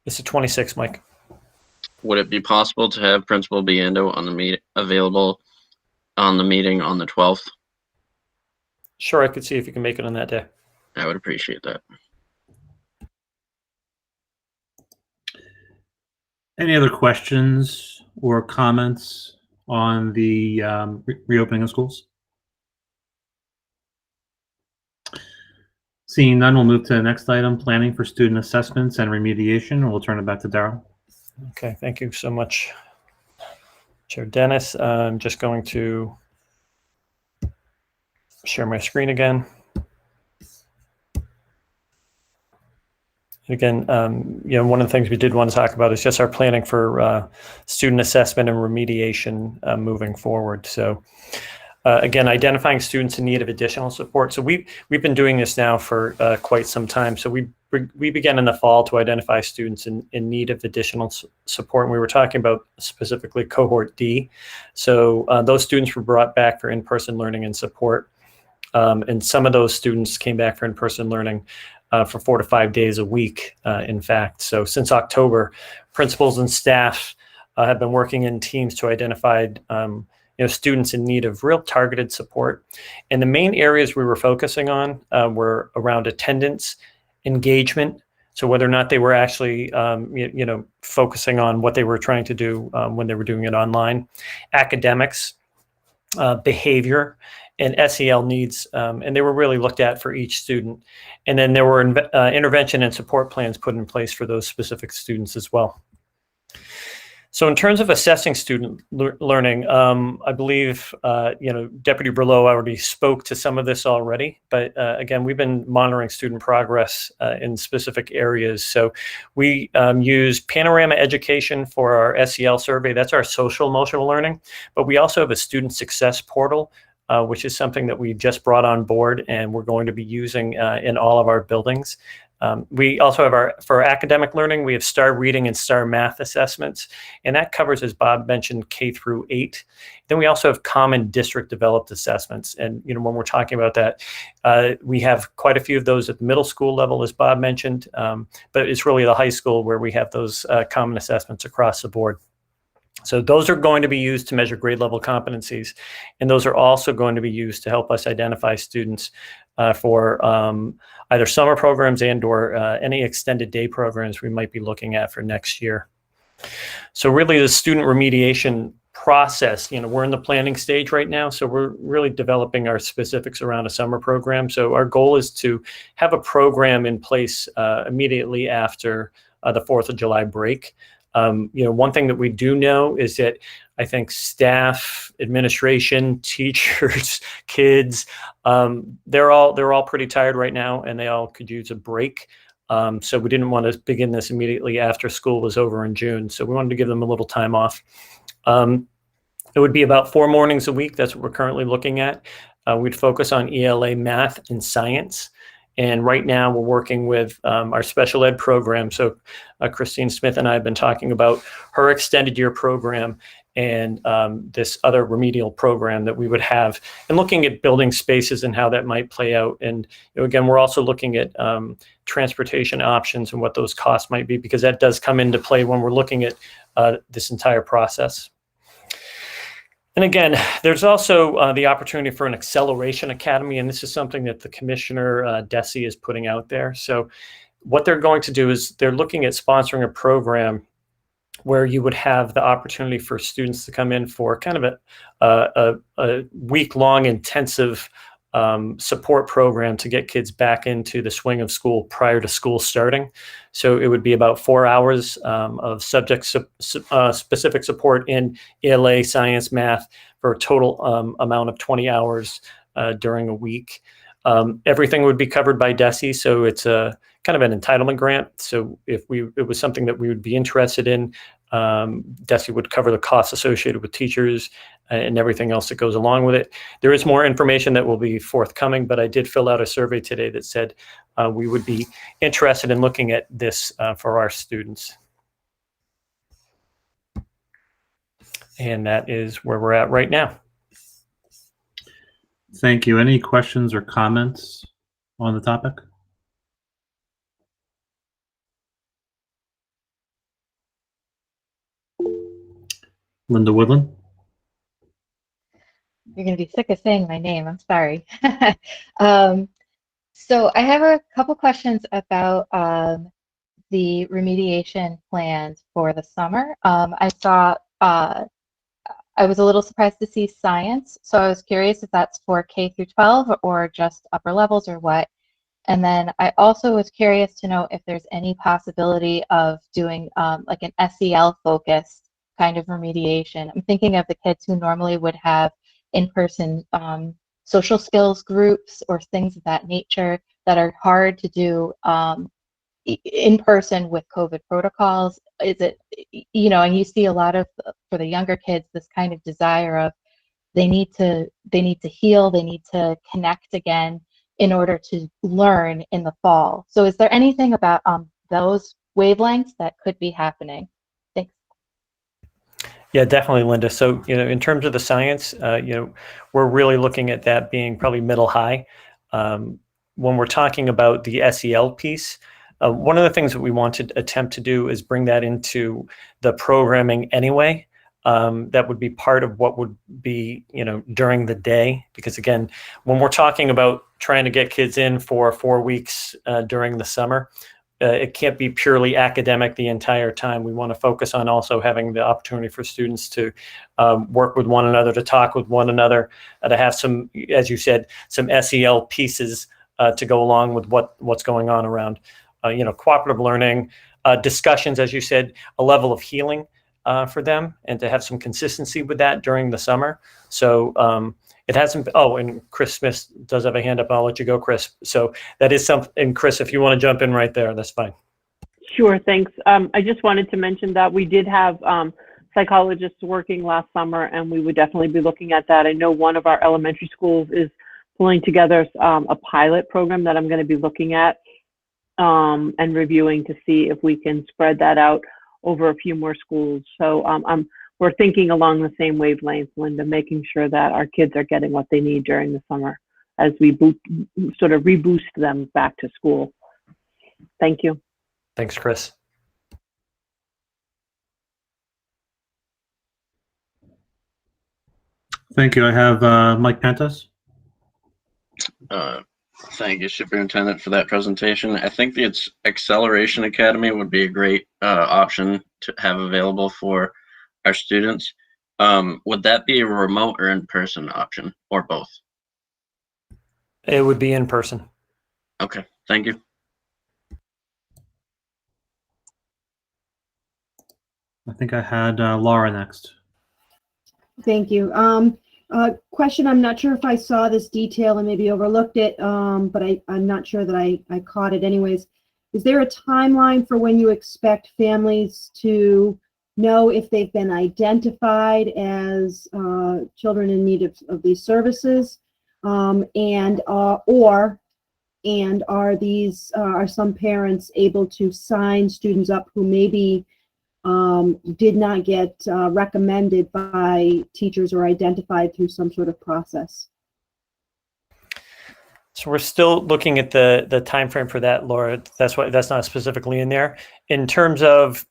It's the 26th, Mike. Would it be possible to have Principal Biando on the available on the meeting on the 12th? Sure, I could see if you can make it on that day. I would appreciate that. Any other questions or comments on the reopening of schools? Seeing none, we'll move to the next item, planning for student assessments and remediation. We'll turn it back to Daryl. Okay, thank you so much, Chair Dennis. I'm just going to share my screen again. Again, one of the things we did want to talk about is just our planning for student assessment and remediation moving forward. So again, identifying students in need of additional support. So we've been doing this now for quite some time. So we began in the fall to identify students in need of additional support. And we were talking about specifically cohort D. So those students were brought back for in-person learning and support. And some of those students came back for in-person learning for 4 to 5 days a week, in fact. So since October, principals and staff have been working in teams to identify students in need of real targeted support. And the main areas we were focusing on were around attendance, engagement, so whether or not they were actually focusing on what they were trying to do when they were doing it online, academics, behavior, and SEL needs, and they were really looked at for each student. And then there were intervention and support plans put in place for those specific students as well. So in terms of assessing student learning, I believe, Deputy Berlow already spoke to some of this already, but again, we've been monitoring student progress in specific areas. So we use Panorama Education for our SEL survey. That's our social emotional learning, but we also have a student success portal, which is something that we just brought on board and we're going to be using in all of our buildings. We also have for academic learning, we have STAR reading and STAR math assessments, and that covers, as Bob mentioned, K through 8. Then we also have common district developed assessments. And, when we're talking about that, we have quite a few of those at the middle school level, as Bob mentioned, but it's really the high school where we have those common assessments across the board. So those are going to be used to measure grade level competencies, and those are also going to be used to help us identify students for either summer programs and or any extended day programs we might be looking at for next year. So really the student remediation process, we're in the planning stage right now, so we're really developing our specifics around a summer program. So our goal is to have a program in place immediately after the 4th of July break. One thing that we do know is that I think staff, administration, teachers, kids, they're all pretty tired right now, and they all could use a break. So we didn't want to begin this immediately after school was over in June. So we wanted to give them a little time off. It would be about 4 mornings a week. That's what we're currently looking at. We'd focus on ELA, math, and science. And right now we're working with our special ed program. So Christine Smith and I have been talking about her extended year program. and this other remedial program that we would have, and looking at building spaces and how that might play out. And again, we're also looking at transportation options and what those costs might be, because that does come into play when we're looking at this entire process. And again, there's also the opportunity for an acceleration academy, and this is something that the Commissioner Desi is putting out there. So what they're going to do is they're looking at sponsoring a program where you would have the opportunity for students to come in for kind of a week-long intensive support program to get kids back into the swing of school prior to school starting. So it would be about 4 hours of subject-specific support in ELA, science, math, for a total amount of 20 hours during a week. Everything would be covered by DESE, so it's a kind of an entitlement grant. So if it was something that we would be interested in, DESE would cover the costs associated with teachers and everything else that goes along with it. There is more information that will be forthcoming, but I did fill out a survey today that said we would be interested in looking at this for our students. And that is where we're at right now. Thank you. Any questions or comments on the topic? Linda Woodland. You're going to be sick of saying my name. I'm sorry. So I have a couple questions about the remediation plans for the summer. I saw, I was a little surprised to see science. So I was curious if that's for K through 12 or just upper levels or what. And then I also was curious to know if there's any possibility of doing like an SEL focused kind of remediation. I'm thinking of the kids who normally would have in-person social skills groups or things of that nature that are hard to do in person with COVID protocols. Is it, you know, and you see a lot of, for the younger kids, this kind of desire of they need to heal, they need to connect again in order to learn in the fall. So is there anything about those wavelengths that could be happening? Thanks. Yeah, definitely, Linda. So, you know, in terms of the science, you know, we're really looking at that being probably middle high. When we're talking about the SEL piece, one of the things that we want to attempt to do is bring that into the programming anyway. That would be part of what would be, you know, during the day. Because again, when we're talking about trying to get kids in for 4 weeks during the summer, it can't be purely academic the entire time. We want to focus on also having the opportunity for students to work with one another, to talk with one another, to have some, as you said, some SEL pieces to go along with what's going on around, you know, cooperative learning, discussions, as you said, a level of healing for them, and to have some consistency with that during the summer. So it hasn't, oh, and Chris Smith does have a hand up. I'll let you go, Chris. So that is something, and Chris, if you want to jump in right there, that's fine. Sure, thanks. I just wanted to mention that we did have psychologists working last summer, and we would definitely be looking at that. I know one of our elementary schools is pulling together a pilot program that I'm going to be looking at and reviewing to see if we can spread that out over a few more schools. So we're thinking along the same wavelength, Linda, making sure that our kids are getting what they need during the summer as we sort of reboost them back to school. Thank you. Thanks, Chris. Thank you. I have Mike Pantas. Thank you, Superintendent, for that presentation. I think the Acceleration Academy would be a great option to have available for our students. Would that be a remote or in-person option, or both? It would be in person. Okay, thank you. I think I had Laura next. Thank you. Question, I'm not sure if I saw this detail and maybe overlooked it, but I'm not sure that I caught it anyways. Is there a timeline for when you expect families to know if they've been identified as children in need of these services, and are some parents able to sign students up who maybe did not get recommended by teachers or identified through some sort of process. So we're still looking at the time frame for that, Laura. That's not specifically in there. In terms of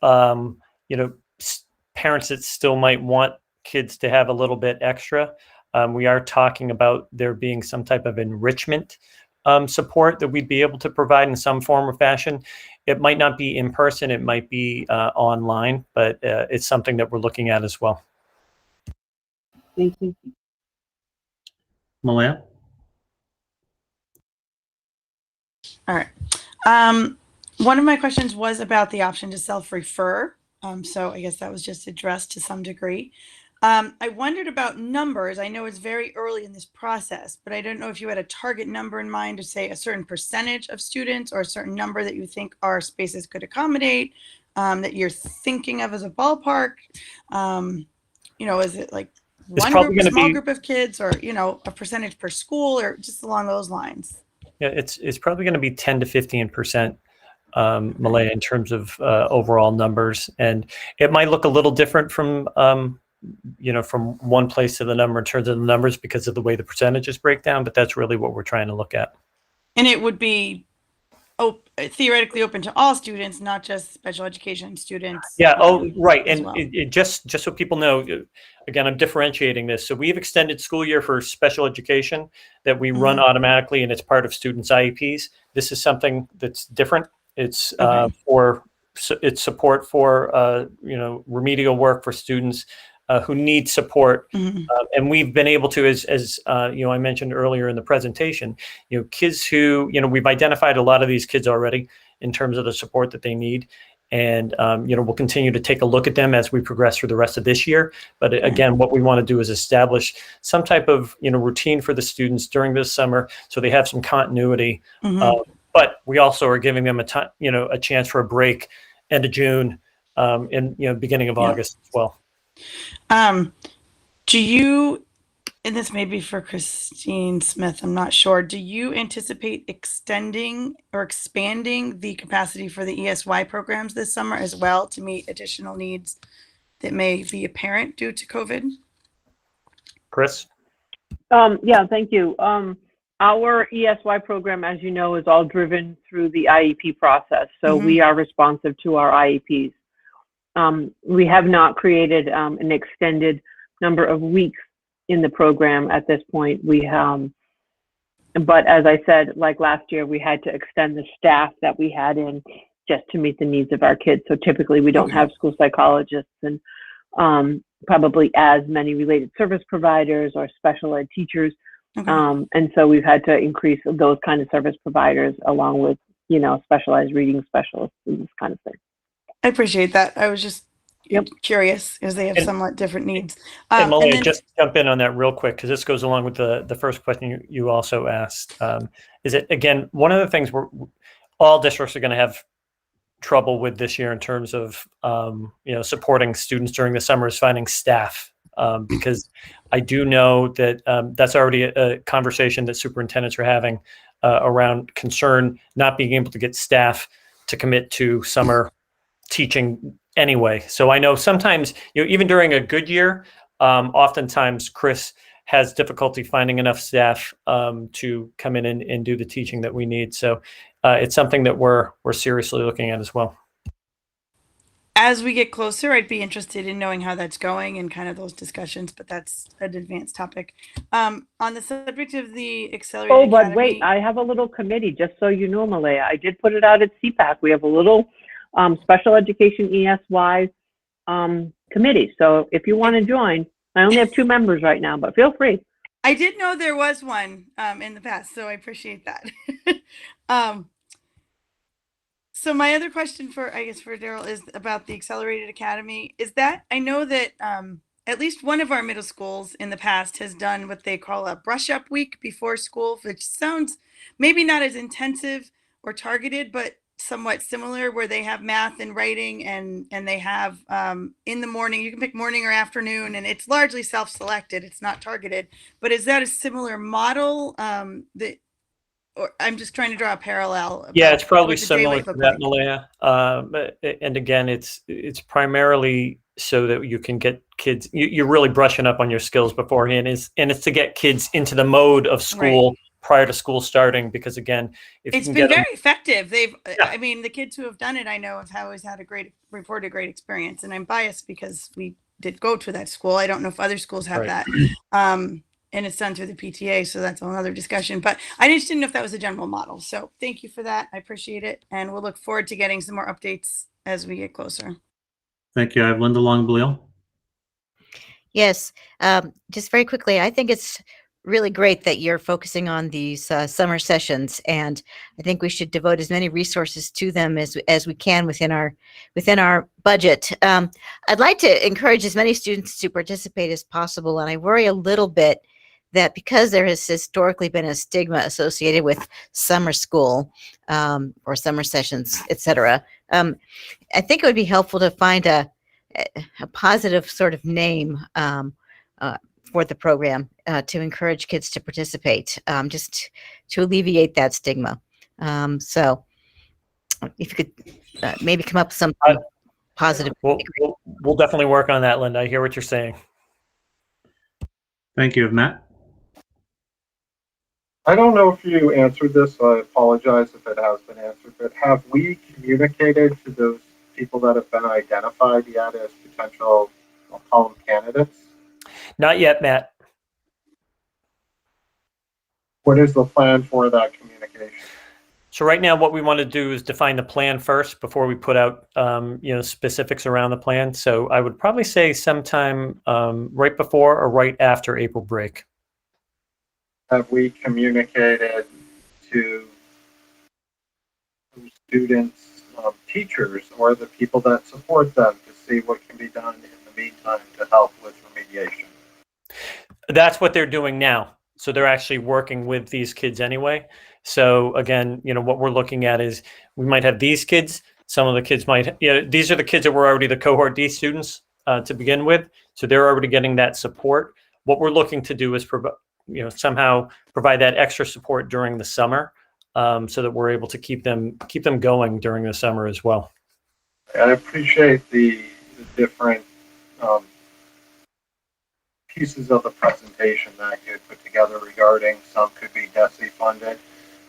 parents that still might want kids to have a little bit extra, we are talking about there being some type of enrichment support that we'd be able to provide in some form or fashion. It might not be in person, it might be online, but it's something that we're looking at as well. Thank you. Malaya? All right. One of my questions was about the option to self-refer. So I guess that was just addressed to some degree. I wondered about numbers. I know it's very early in this process, but I don't know if you had a target number in mind to say a certain percentage of students or a certain number that you think our spaces could accommodate, that you're thinking of as a ballpark. Is it like one group, a small group of kids, or, a percentage per school, or just along those lines? Yeah, it's probably going to be 10 to 15%, Malaya, in terms of overall numbers, and it might look a little different from from one place to the number in terms of the numbers because of the way the percentages break down. But that's really what we're trying to look at. And it would be theoretically open to all students, not just special education students. Yeah. Oh, right. And well. it just so people know, again, I'm differentiating this. So we've extended school year for special education that we run automatically, and it's part of students' IEPs. This is something that's different. It's it's support for remedial work for students who need support, and we've been able to, as I mentioned earlier in the presentation, kids who we've identified a lot of these kids already in terms of the support that they need, and we'll continue to take a look at them as we progress through the rest of this year. But again, what we want to do is establish some type of routine for the students during this summer, so they have some continuity. But we also are giving them a chance for a break, end of June, and beginning of August as well. Do you, and this may be for Christine Smith, I'm not sure, do you anticipate extending or expanding the capacity for the ESY programs this summer as well to meet additional needs that may be apparent due to COVID? Chris? Yeah, thank you. Our ESY program, as you know, is all driven through the IEP process. So we are responsive to our IEPs. We have not created an extended number of weeks in the program at this point. But as I said, like last year, we had to extend the staff that we had in just to meet the needs of our kids. So typically we don't have school psychologists and probably as many related service providers or special ed teachers. And so we've had to increase those kind of service providers along with, specialized reading specialists and this kind of thing. I appreciate that. I was just curious because they have somewhat different needs. And Malaya, just jump in on that real quick because this goes along with the first question you also asked. Is it, again, one of the things all districts are going to have trouble with this year in terms of supporting students during the summer is finding staff, because I do know that that's already a conversation that superintendents are having around concern not being able to get staff to commit to summer teaching anyway. So I know sometimes, even during a good year, oftentimes Chris has difficulty finding enough staff to come in and do the teaching that we need. So it's something that we're seriously looking at as well. As we get closer, I'd be interested in knowing how that's going and kind of those discussions, but that's an advanced topic. On the subject of the accelerated but wait, I have a little committee, just so you know, Malaya. I did put it out at CPAC. We have a little special education ESY committee. So if you want to join, I only have 2 members right now, but feel free. I did know there was one in the past, so I appreciate that. So my other question for Daryl is about the Accelerated Academy. Is that, I know that at least one of our middle schools in the past has done what they call a brush up week before school, which sounds maybe not as intensive or targeted, but somewhat similar, where they have math and writing and they have in the morning, you can pick morning or afternoon, and it's largely self-selected, it's not targeted. But is that a similar model or I'm just trying to draw a parallel. Yeah, about it's probably what the day similar might to look that, like. Malaya. And again, it's primarily so that you can get kids. You're really brushing up on your skills beforehand, and it's to get kids into the mode of school prior to school starting. Because again, if It's you can been get them, very effective. I mean, the kids who have done it, I know, have always had reported a great experience. And I'm biased because we did go to that school. I don't know if other schools have Right. that. And it's done through the PTA, so that's another discussion. But I just didn't know if that was a general model. So thank you for that. I appreciate it. And we'll look forward to getting some more updates as we get closer. Thank you. I have Linda Long-Bleal. Yes, just very quickly, I think it's really great that you're focusing on these summer sessions, and I think we should devote as many resources to them as we can within our budget. I'd like to encourage as many students to participate as possible, and I worry a little bit that because there has historically been a stigma associated with summer school or summer sessions, etc., I think it would be helpful to find a positive sort of name for the program to encourage kids to participate, just to alleviate that stigma. So if you could maybe come up with something positive. we'll definitely work on that, Linda. I hear what you're saying. Thank you. Matt? I don't know if you answered this, so I apologize if it has been answered, but have we communicated to those people that have been identified yet as potential, I'll call them candidates? Not yet, Matt. What is the plan for that communication? So right now, what we want to do is define the plan first before we put out, specifics around the plan. So I would probably say sometime right before or right after April break. Have we communicated to students, teachers, or the people that support them to see what can be done in the meantime to help with remediation? That's what they're doing now. So they're actually working with these kids anyway. So again, what we're looking at is we might have these kids. Some of the kids might, these are the kids that were already the cohort D students to begin with. So they're already getting that support. What we're looking to do is somehow provide that extra support during the summer, so that we're able to keep them going during the summer as well. I appreciate the different pieces of the presentation that you had put together regarding some could be DESE funded.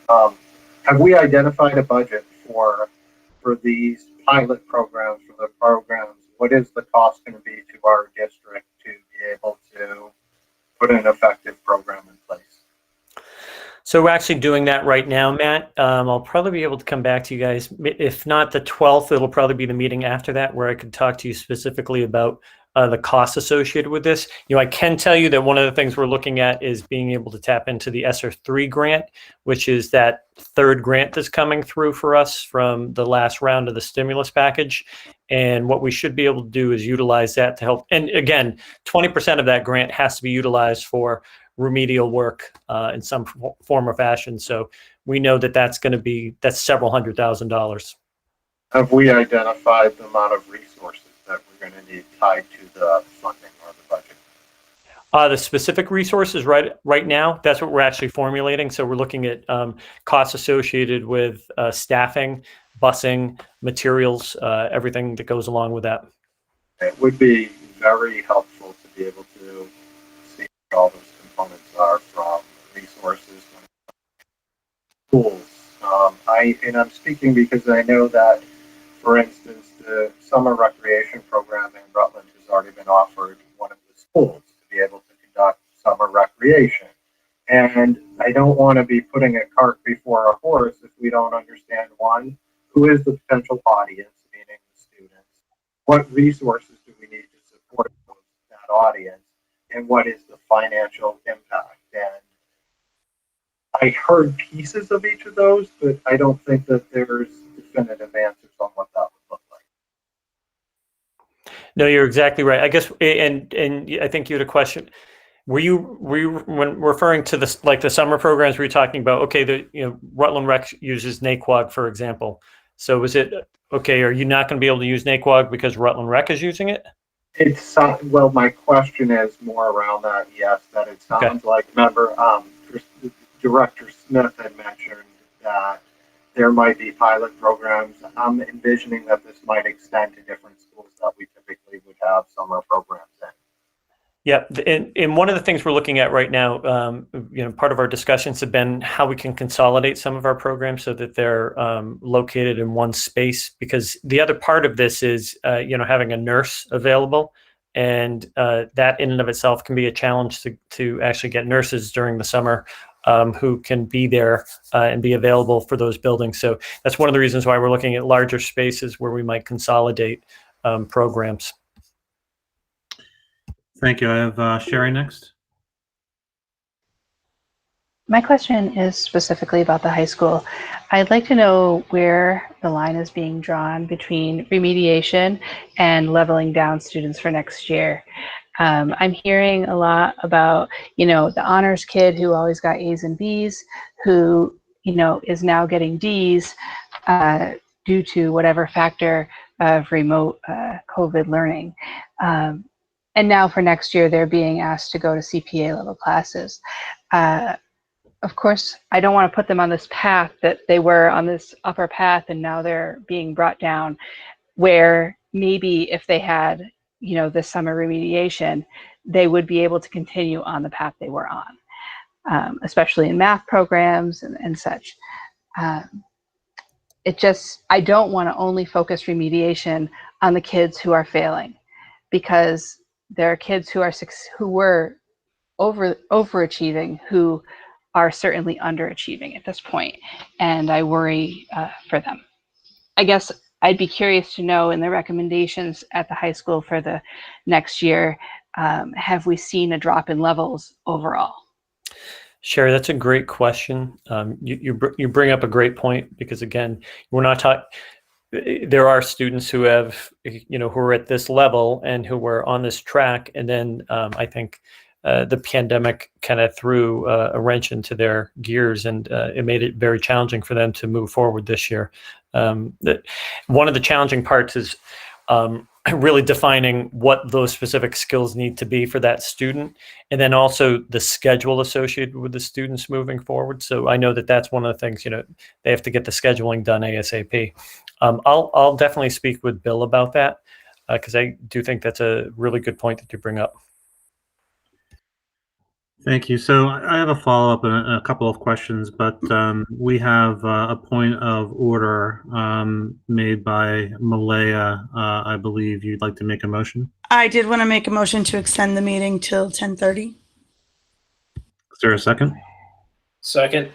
Have we identified a budget for these pilot programs, for the programs? What is the cost going to be to our district to be able to put an effective program in place? So we're actually doing that right now, Matt. I'll probably be able to come back to you guys. If not the 12th, it'll probably be the meeting after that where I could talk to you specifically about the costs associated with this. I can tell you that one of the things we're looking at is being able to tap into the Sr3 Grant, which is that third grant that's coming through for us from the last round of the stimulus package. And what we should be able to do is utilize that to help. And again, 20% of that grant has to be utilized for remedial work in some form or fashion. So we know that that's several $100,000. Have we identified the amount of resources that we're going to need tied to the funding or the budget? The specific resources right now, that's what we're actually formulating. So we're looking at costs associated with staffing, busing, materials, everything that goes along with that. It would be very helpful to be able to see what all those components are from resources, tools. I'm speaking because I know that, for instance, the summer recreation program in Rutland has already been offered one of the schools to be able to conduct summer recreation. And I don't want to be putting a cart before a horse if we don't understand, one, who is the potential audience, meaning the students, what resources do we need to support that audience, and what is the financial impact. And I heard pieces of each of those, but I don't think that there's definitive answers on what that would look like. No, you're exactly right. I guess, and I think you had a question. Were you when referring to this, like the summer programs, were you talking about, okay, Rutland Rec uses NAQUAG, for example. So was it, okay, are you not going to be able to use NAQUAG because Rutland Rec is using it? It's, well, my question is more around that, yes, that it sounds like, remember, Director Smith had mentioned that there might be pilot programs. I'm envisioning that this might extend to different schools that we typically would have summer programs in. Yeah, and one of the things we're looking at right now, part of our discussions have been how we can consolidate some of our programs so that they're located in one space. Because the other part of this is, having a nurse available, and that in and of itself can be a challenge to actually get nurses during the summer who can be there and be available for those buildings. So that's one of the reasons why we're looking at larger spaces where we might consolidate programs. Thank you. I have Sherry next. My question is specifically about the high school. I'd like to know where the line is being drawn between remediation and leveling down students for next year. I'm hearing a lot about, the honors kid who always got A's and B's, who, is now getting D's due to whatever factor of remote COVID learning. And now for next year, they're being asked to go to CPA level classes. Of course, I don't want to put them on this path that they were on this upper path and now they're being brought down, where maybe if they had, this summer remediation, they would be able to continue on the path they were on, especially in math programs and such. I don't want to only focus remediation on the kids who are failing, because there are kids who were overachieving who are certainly underachieving at this point, and I worry for them. I guess I'd be curious to know in the recommendations at the high school for the next year, have we seen a drop in levels overall? Sherry, that's a great question. You bring up a great point, because again, we're not talking. There are students who have, who are at this level and who were on this track, and then I think the pandemic kind of threw a wrench into their gears, and it made it very challenging for them to move forward this year. One of the challenging parts is really defining what those specific skills need to be for that student, and then also the schedule associated with the students moving forward. So I know that that's one of the things, they have to get the scheduling done ASAP. I'll definitely speak with Bill about that, because I do think that's a really good point that you bring up. Thank you. So I have a follow-up and a couple of questions, but we have a point of order made by Malaya. I believe you'd like to make a motion. I did want to make a motion to extend the meeting till 10:30. Is there a second? Second.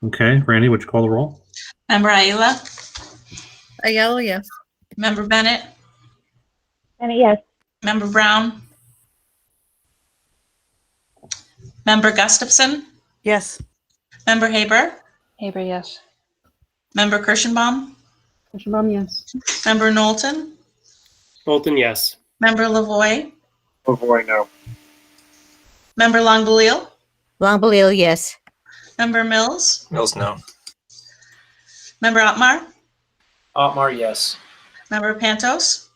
Okay, Randy, would you call the roll? Member Ayala? Ayala, yes. Member Bennett? Bennett, yes. Member Brown? Member Gustafson? Yes. Member Haber? Haber, yes. Member Kirschenbaum? Kirschenbaum, yes. Member Knowlton? Bolton, yes. Member Lavoy? Lavoy, no. Member Longbeliel? Longbeliel, yes. Member Mills? Mills, no. Member Otmar? Otmar, yes. Member Pantos?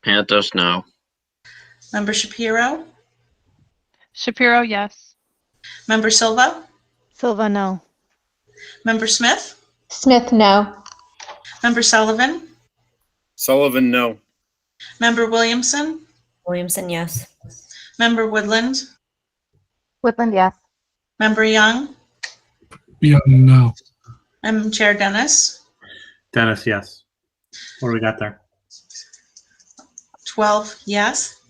Pantos, no. Member Shapiro? Shapiro, yes. Member Silva? Silva, no. Member Smith? Smith, no. Member Sullivan? Sullivan, no. Member Williamson? Williamson, yes. Member Woodland? Woodland, yes. Member Young? Yeah, no. And Chair Dennis? Dennis, yes. What do we got there? 12 yes.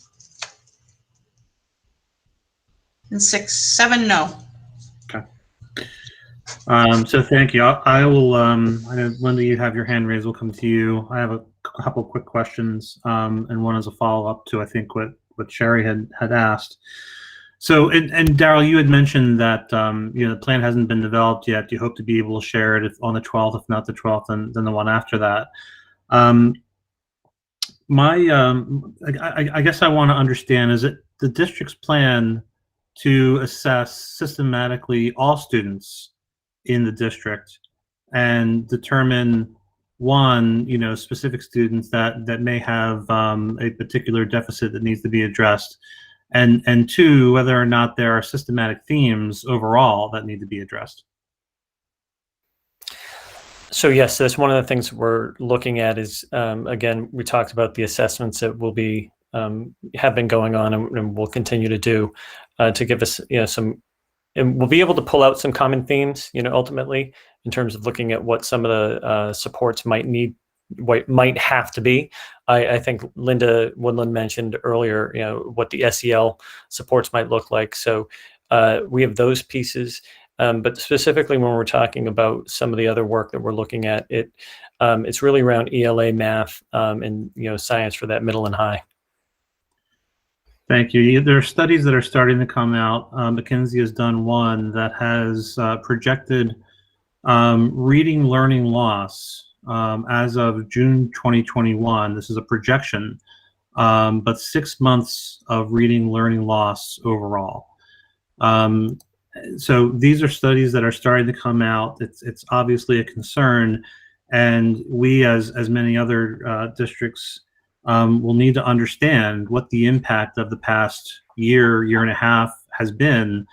And 7 no. Okay. So thank you. I will, I know, Linda, you have your hand raised. We'll come to you. I have a couple quick questions, and one is a follow-up to, I think, what Sherry had asked. So, and Daryl, you had mentioned that, the plan hasn't been developed yet. You hope to be able to share it on the 12th, if not the 12th, then the one after that. I guess I want to understand, is it the district's plan to assess systematically all students in the district and determine specific students that may have a particular deficit that needs to be addressed, and two, whether or not there are systematic themes overall that need to be addressed. So yes, that's one of the things we're looking at is, again, we talked about the assessments that will be, have been going on and will continue to do to give us, some, and we'll be able to pull out some common themes, ultimately, in terms of looking at what some of the supports might need, what might have to be. I think Linda Woodland mentioned earlier, what the SEL supports might look like. So we have those pieces. But specifically when we're talking about some of the other work that we're looking at, it's really around ELA, math, and science for that middle and high. Thank you. There are studies that are starting to come out. McKinsey has done one that has projected reading learning loss as of June 2021. This is a projection, but 6 months of reading learning loss overall. So these are studies that are starting to come out. It's obviously a concern, and we, as many other districts, will need to understand what the impact of the past year and a half has been,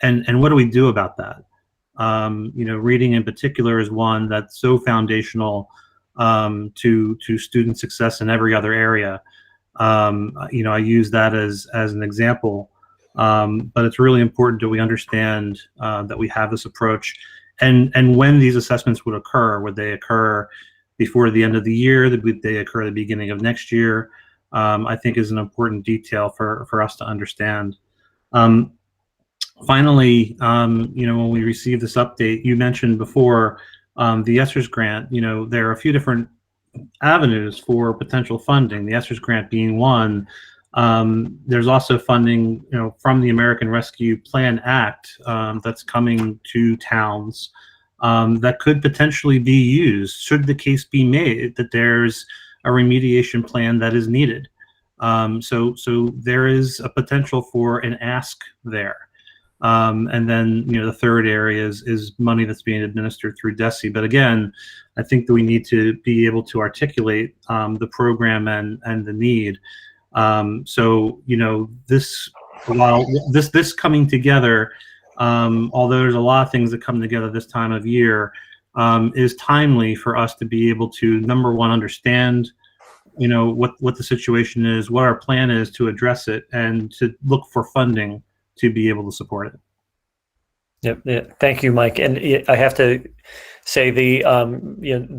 and what do we do about that? Reading in particular is one that's so foundational to student success in every other area. I use that as an example. But it's really important that we understand that we have this approach, and when these assessments would occur. Would they occur before the end of the year? Would they occur at the beginning of next year? I think is an important detail for us to understand. Finally, when we received this update, you mentioned before the Sr3 Grant. There are a few different avenues for potential funding, the Sr3 Grant being one. There's also funding, from the American Rescue Plan Act that's coming to towns that could potentially be used should the case be made that there's a remediation plan that is needed. So there is a potential for an ask there. And then, the third area is money that's being administered through DESE. But again, I think that we need to be able to articulate the program and the need. So this coming together, although there's a lot of things that come together this time of year, is timely for us to be able to, number one, understand what the situation is, what our plan is to address it, and to look for funding to be able to support it. Yep. Yeah. Thank you, Mike. And I have to say the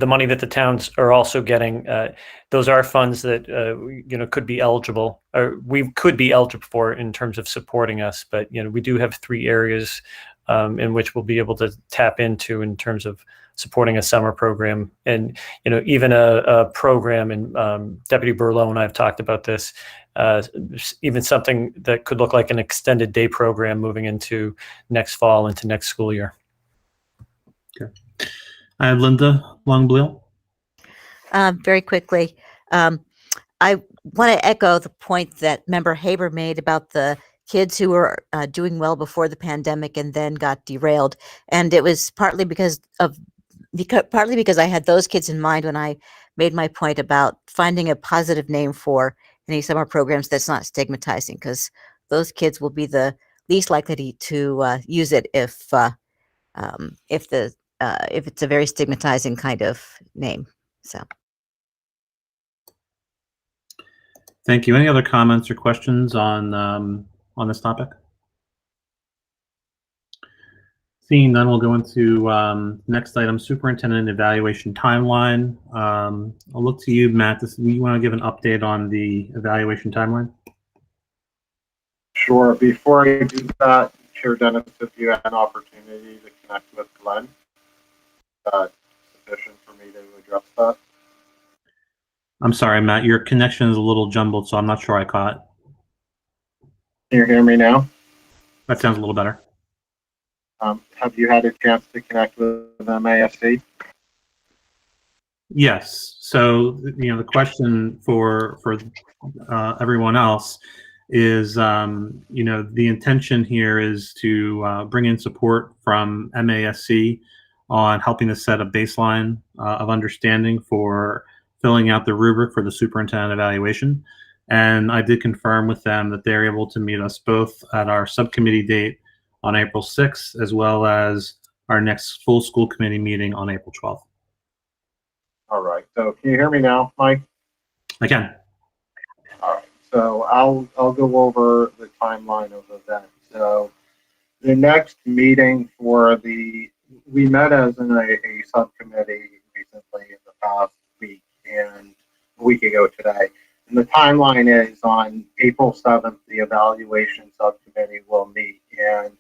money that the towns are also getting, those are funds that could be eligible, or we could be eligible for in terms of supporting us. But we do have 3 areas in which we'll be able to tap into in terms of supporting a summer program, and even a program. And Deputy Berlow and I have talked about this. Even something that could look like an extended day program moving into next fall, into next school year. Okay. I have Linda Longbleal. Very quickly, I want to echo the point that Member Haber made about the kids who were doing well before the pandemic and then got derailed. And it was partly because I had those kids in mind when I made my point about finding a positive name for any summer programs that's not stigmatizing, because those kids will be the least likely to use it if it's a very stigmatizing kind of name. So. Thank you. Any other comments or questions on this topic? Seeing none, we'll go into next item, Superintendent Evaluation Timeline. I'll look to you, Matt. You want to give an update on the evaluation timeline? Sure. Before I do that, Chair Dennis, if you had an opportunity to connect with Glenn, is that sufficient for me to address that? I'm sorry, Matt, your connection is a little jumbled, so I'm not sure I caught. Can you hear me now? That sounds a little better. Have you had a chance to connect with MASC? Yes. So, the question for everyone else is, the intention here is to bring in support from MASC on helping to set a baseline of understanding for filling out the rubric for the superintendent evaluation. And I did confirm with them that they're able to meet us both at our subcommittee date on April 6th, as well as our next full school committee meeting on April 12th. All right. So can you hear me now, Mike? I can. All right. So I'll go over the timeline of events. So the next meeting we met as in a subcommittee recently in the past week and a week ago today. And the timeline is on April 7th, the evaluation subcommittee will meet, and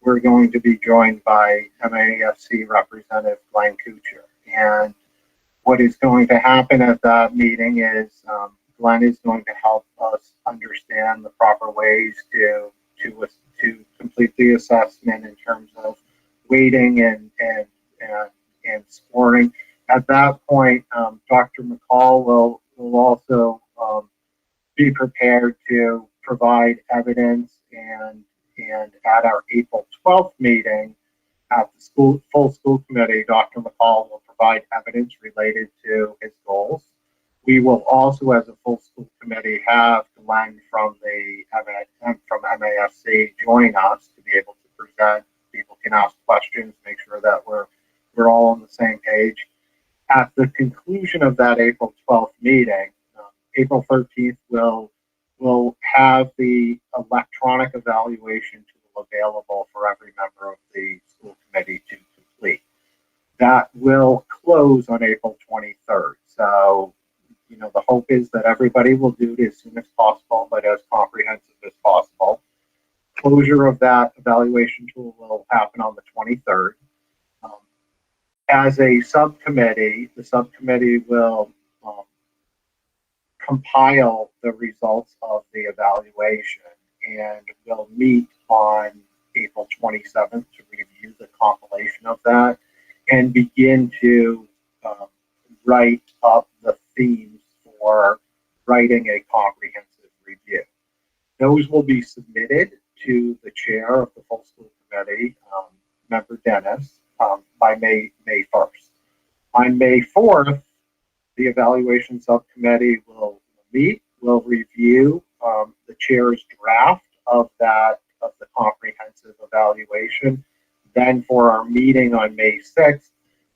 we're going to be joined by MASC Representative Glenn Kuchar. And what is going to happen at that meeting is Glenn is going to help us understand the proper ways to complete the assessment in terms of weighting and scoring. At that point, Dr. McCall will also be prepared to provide evidence, and at our April 12th meeting at the full school committee, Dr. McCall will provide evidence related to his goals. We will also, as a full school committee, have Glenn from MASC join us to be able to present. People can ask questions, make sure that we're all on the same page. At the conclusion of that April 12th meeting, April 13th will have the electronic evaluation tool available for every member of the school committee to complete. That will close on April 23rd. So, the hope is that everybody will do it as soon as possible, but as comprehensive as possible. Closure of that evaluation tool will happen on the 23rd. As a subcommittee, the subcommittee will compile the results of the evaluation, and we'll meet on April 27th to review the compilation of that and begin to write up the themes for writing a comprehensive review. Those will be submitted to the chair of the full school committee, Member Dennis, by May 1st. On May 4th, the evaluation subcommittee will meet, will review the chair's draft of the comprehensive evaluation. Then for our meeting on May 6th,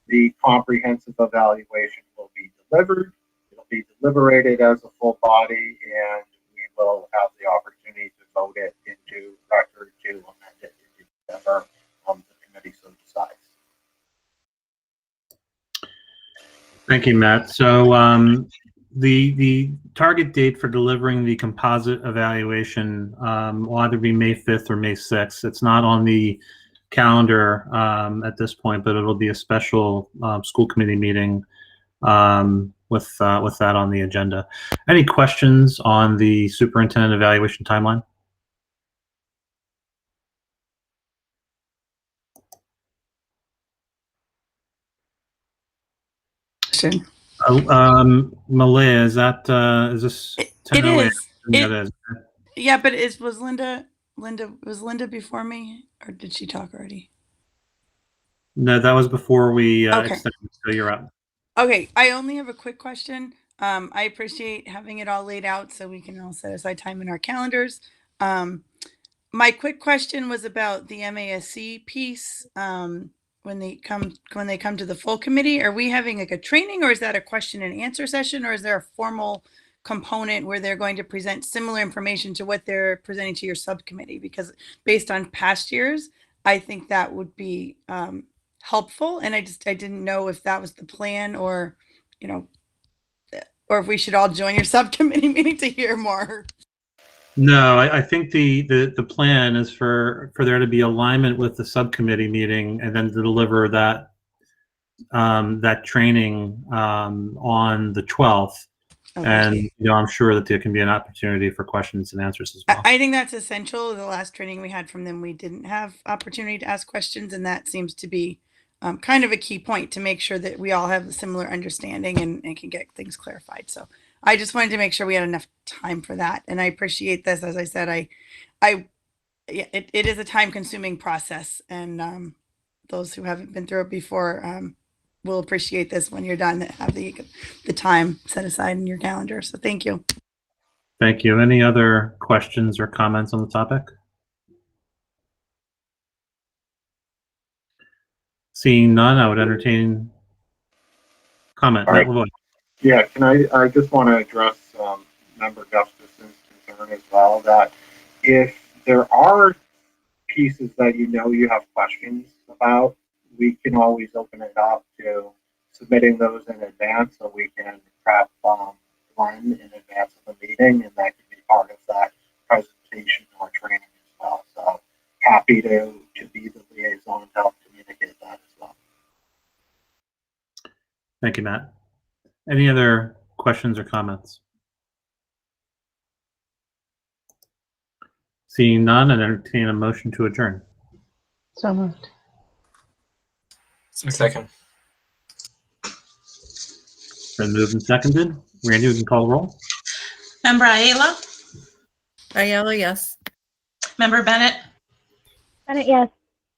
the comprehensive evaluation will be delivered. It'll be deliberated as a full body, and we will have the opportunity to vote it into record to amend it into whatever the committee so decides. Thank you, Matt. So the target date for delivering the composite evaluation will either be May 5th or May 6th. It's not on the calendar at this point, but it'll be a special school committee meeting with that on the agenda. Any questions on the superintendent evaluation timeline? Malaya, is this? It is. Yeah, it is. Yeah, but was Linda before me, or did she talk already? No, that was before we Okay. extended, so you're up. Okay, I only have a quick question. I appreciate having it all laid out so we can all set aside time in our calendars. My quick question was about the MASC piece. When they come to the full committee, are we having like a training, or is that a question and answer session, or is there a formal component where they're going to present similar information to what they're presenting to your subcommittee? Because based on past years, I think that would be helpful, and I didn't know if that was the plan, or or if we should all join your subcommittee meeting to hear more. No, I think the plan is for there to be alignment with the subcommittee meeting, and then to deliver that that training on the 12th. Okay. And I'm sure that there can be an opportunity for questions and answers as well. I think that's essential. The last training we had from them, we didn't have opportunity to ask questions, and that seems to be kind of a key point to make sure that we all have a similar understanding and can get things clarified. So I just wanted to make sure we had enough time for that. And I appreciate this. As I said, it is a time-consuming process, and those who haven't been through it before will appreciate this when you're done, that have the time set aside in your calendar. So thank you. Thank you. Any other questions or comments on the topic? Seeing none, I would entertain comment. All right. Matt Lavoie. Yeah, I just want to address Member Gustafson's concern as well, that if there are pieces that you have questions about, we can always open it up to submitting those in advance so we can prep one in advance of the meeting, and that can be part of that presentation or training as well. So happy to be the liaison to help communicate that as well. Thank you, Matt. Any other questions or comments? Seeing none, I entertain a motion to adjourn. So moved. Second. Been moved and seconded. Randy, we can call the roll. Member Ayala? Ayala, yes. Member Bennett? Bennett, yes.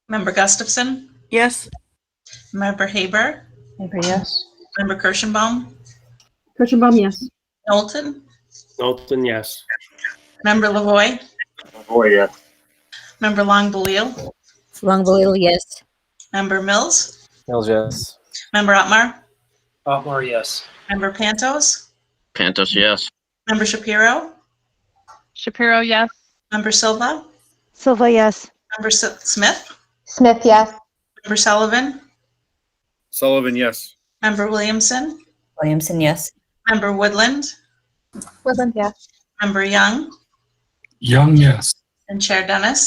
Member Gustafson? Yes. Member Haber? Haber, yes. Member Kirschenbaum? Kirschenbaum, yes. Knowlton? Knowlton, yes. Member Lavoie? Lavoie, yes. Member Long-Belil? Long-Belil, yes. Member Mills? Mills, yes. Member Otmar? Otmar, yes. Member Pantos? Pantos, yes. Member Shapiro? Shapiro, yes. Member Silva? Silva, yes. Member Smith? Smith, yes. Member Sullivan? Sullivan, yes. Member Williamson? Williamson, yes. Member Woodland? Woodland, yes. Member Young? Young, yes. And Chair Dennis?